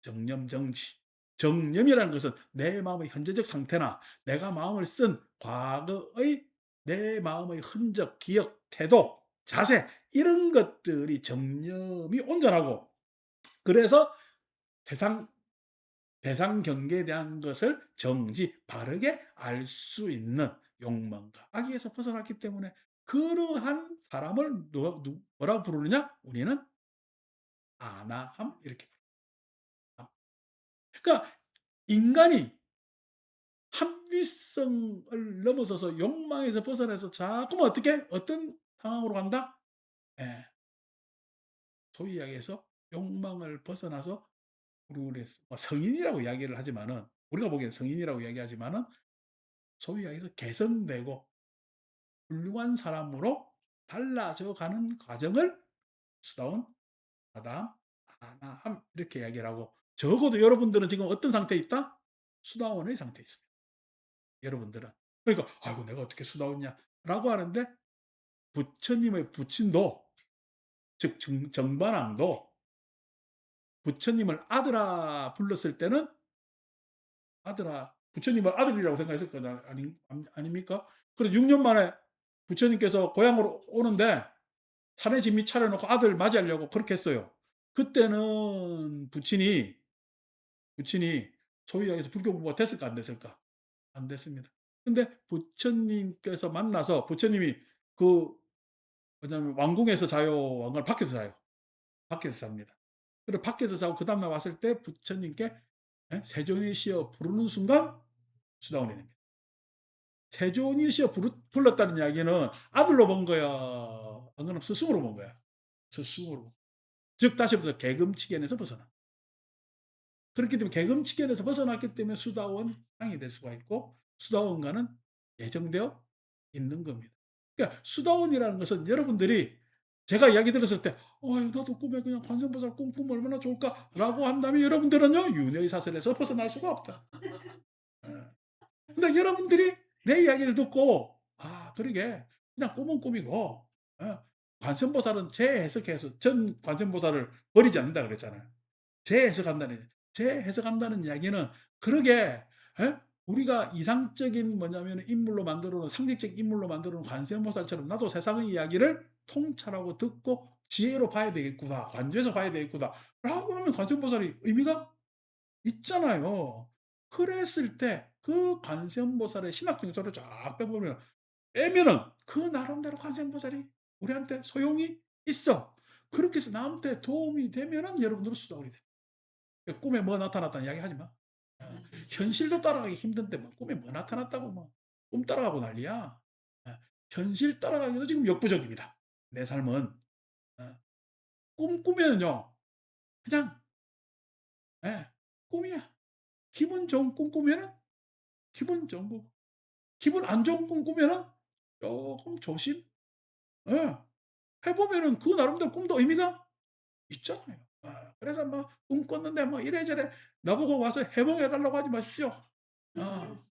정념정지. 정념이라는 것은 내 마음의 현재적 상태나 내가 마음을 쓴 과거의 내 마음의 흔적, 기억, 태도, 자세 이런 것들이 정념이 온전하고 그래서 대상 대상 경계에 대한 것을 정지 바르게 알 수 있는 욕망과 악의에서 벗어났기 때문에 그러한 사람을 뭐라고 부르느냐? 우리는 아나함 이렇게 부릅니다. 그러니까 인간이 합리성을 넘어서서 욕망에서 벗어나서 자꾸만 어떻게 어떤 상황으로 간다? 예. 소위 이야기해서 욕망을 벗어나서 우리 뭐 성인이라고 이야기를 하지만은 우리가 보기엔 성인이라고 이야기하지만은 소위 이야기해서 개선되고 훌륭한 사람으로 달라져 가는 과정을 수다원, 사담, 아나함 이렇게 이야기를 하고 적어도 여러분들은 지금 어떤 상태에 있다? 수다원의 상태에 있습니다. 여러분들은. 그러니까 '아이고 내가 어떻게 수다웠냐.'라고 하는데 부처님의 부친도 즉 정반왕도 부처님을 아들아 불렀을 때는 아들아 부처님을 아들이라고 생각했을 거다 아닙니까? 그래서 6년 만에 부처님께서 고향으로 오는데 산에 진미 차려놓고 아들 맞이하려고 그렇게 했어요. 그때는 부친이 소위 이야기해서 불교 공부가 됐을까 안 됐을까? 안 됐습니다. 근데 부처님께서 만나서 부처님이 그 뭐냐면 왕궁에서 자요? 왕궁 밖에서 자요? 밖에서 잡니다. 그리고 밖에서 자고 그다음 날 왔을 때 부처님께 예 세존이시여 부르는 순간 수다원이 됩니다. 세존이시여 불렀다는 이야기는 아들로 본 거야? 안 그러면 스승으로 본 거야? 스승으로. 즉 다시 말해서 계금치견에서 벗어나. 그렇기 때문에 계금치견에서 벗어났기 때문에 수다원 상이 될 수가 있고 수다원과는 예정되어 있는 겁니다. 그러니까 수다원이라는 것은 여러분들이 제가 이야기 들었을 때 나도 꿈에 그냥 관세음보살 꿈꾸면 얼마나 좋을까?'라고 한다면 여러분들은요 윤회의 사슬에서 벗어날 수가 없다. 예. 근데 여러분들이 내 이야기를 듣고 '아 그러게 그냥 꿈은 꿈이고 관세음보살은 재해석해서 전 관세음보살을 버리지 않는다.' 그랬잖아요. 재해석한다는 이야기는 그러게 예? 우리가 이상적인 뭐냐면 인물로 만들어 놓은 상징적 인물로 만들어 놓은 관세음보살처럼 '나도 세상의 이야기를 통찰하고 듣고 지혜로 봐야 되겠구나. 관조해서 봐야 되겠구나.'라고 하면 관세음보살이 의미가 있잖아요. 그랬을 때 그 관세음보살의 신학 정서를 쫙 빼보면 빼면은 그 나름대로 관세음보살이 우리한테 소용이 있어. 그렇게 해서 나한테 도움이 되면은 여러분들은 수동이 돼. 꿈에 뭐 나타났다는 이야기 하지 마. 현실도 따라가기 힘든데 뭐 꿈에 뭐 나타났다고 뭐 꿈 따라가고 난리야. 현실 따라가기도 지금 역부족입니다. 내 삶은. 어, 꿈 꾸면은요 그냥 예 꿈이야. 기분 좋은 꿈 꾸면은 기분 좋은 거 기분 안 좋은 꿈 꾸면은 쪼금 조심 예 해 보면은 그 나름대로 꿈도 의미가 있잖아요. 그래서 뭐 "꿈 꿨는데 뭐 이래저래 나보고 와서 해몽해 달라고 하지 마십시오."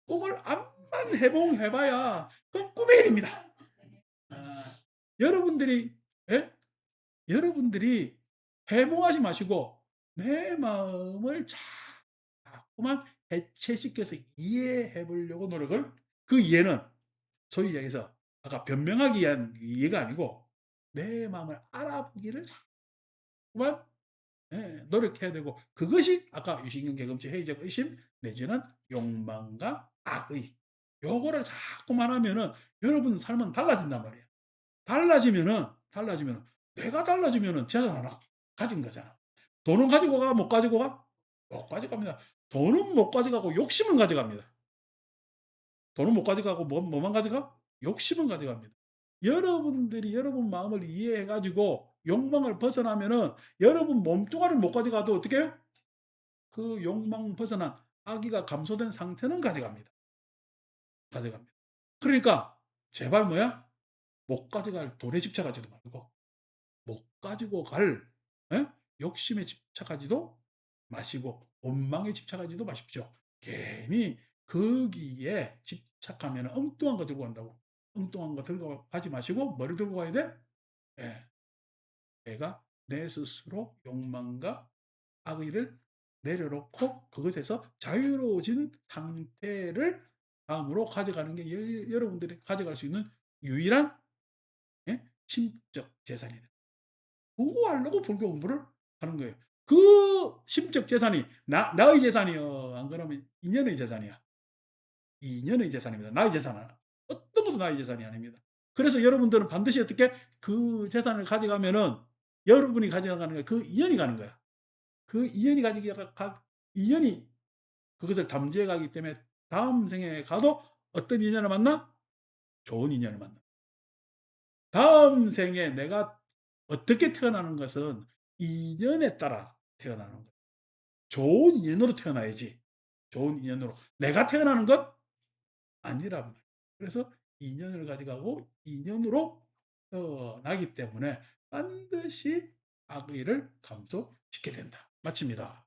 꿈을 암만 해몽해 봐야 그건 꿈의 일입니다. 아 여러분들이 예? 여러분들이 해몽하지 마시고 내 마음을 자꾸만 해체시켜서 이해해 보려고 노력을 그 이해는 소위 얘기해서 아까 변명하기 위한 이해가 아니고 내 마음을 알아보기를 자꾸만 노력해야 되고 그것이 아까 유신경 계금치 회의적 의심 내지는 욕망과 악의 요거를 자꾸만 하면은 여러분 삶은 달라진단 말이에요. 달라지면은 내가 달라지면은 재산 하나 가진 거잖아. 돈은 가지고 가 못 가지고 가? 못 가져갑니다. 돈은 못 가져가고 욕심은 가져갑니다. 돈은 못 가져가고 뭐만 가져가? 욕심은 가져갑니다. 여러분들이 여러분 마음을 이해해 가지고 욕망을 벗어나면은 여러분 몸뚱아리를 못 가져가도 어떻게 해요? 그 욕망 벗어난 악의가 감소된 상태는 가져갑니다. 가져갑니다. 그러니까 제발 뭐야? 못 가져갈 돈에 집착하지도 말고 못 가지고 갈 예? 욕심에 집착하지도 마시고 원망에 집착하지도 마십시오. 괜히 거기에 집착하면 엉뚱한 거 들고 간다고. 엉뚱한 거 들고 가지 마시고 뭐를 들고 가야 돼? 예. 내가 내 스스로 욕망과 악의를 내려놓고 그것에서 자유로워진 상태를 다음으로 가져가는 게 여러분들이 가져갈 수 있는 유일한 예? 심적 재산이다. 그거 하려고 불교 공부를 하는 거예요. 그 심적 재산이 나의 재산이요. 안 그러면 인연의 재산이야. 인연의 재산입니다. 나의 재산은 어떤 것도 나의 재산이 아닙니다. 그래서 여러분들은 반드시 어떻게 그 재산을 가져가면은 여러분이 가져가는 거야. 그 인연이 가는 거야. 그 인연이 인연이 그것을 담지해 가기 때문에 다음 생에 가도 어떤 인연을 만나? 좋은 인연을 만나. 다음 생에 내가 어떻게 태어나는 것은 인연에 따라 태어나는 거예요. 좋은 인연으로 태어나야지. 좋은 인연으로. 내가 태어나는 것 아니란 말이에요. 그래서 인연을 가져가고 인연으로 나기 때문에 반드시 악의를 감소시켜야 된다. 마칩니다.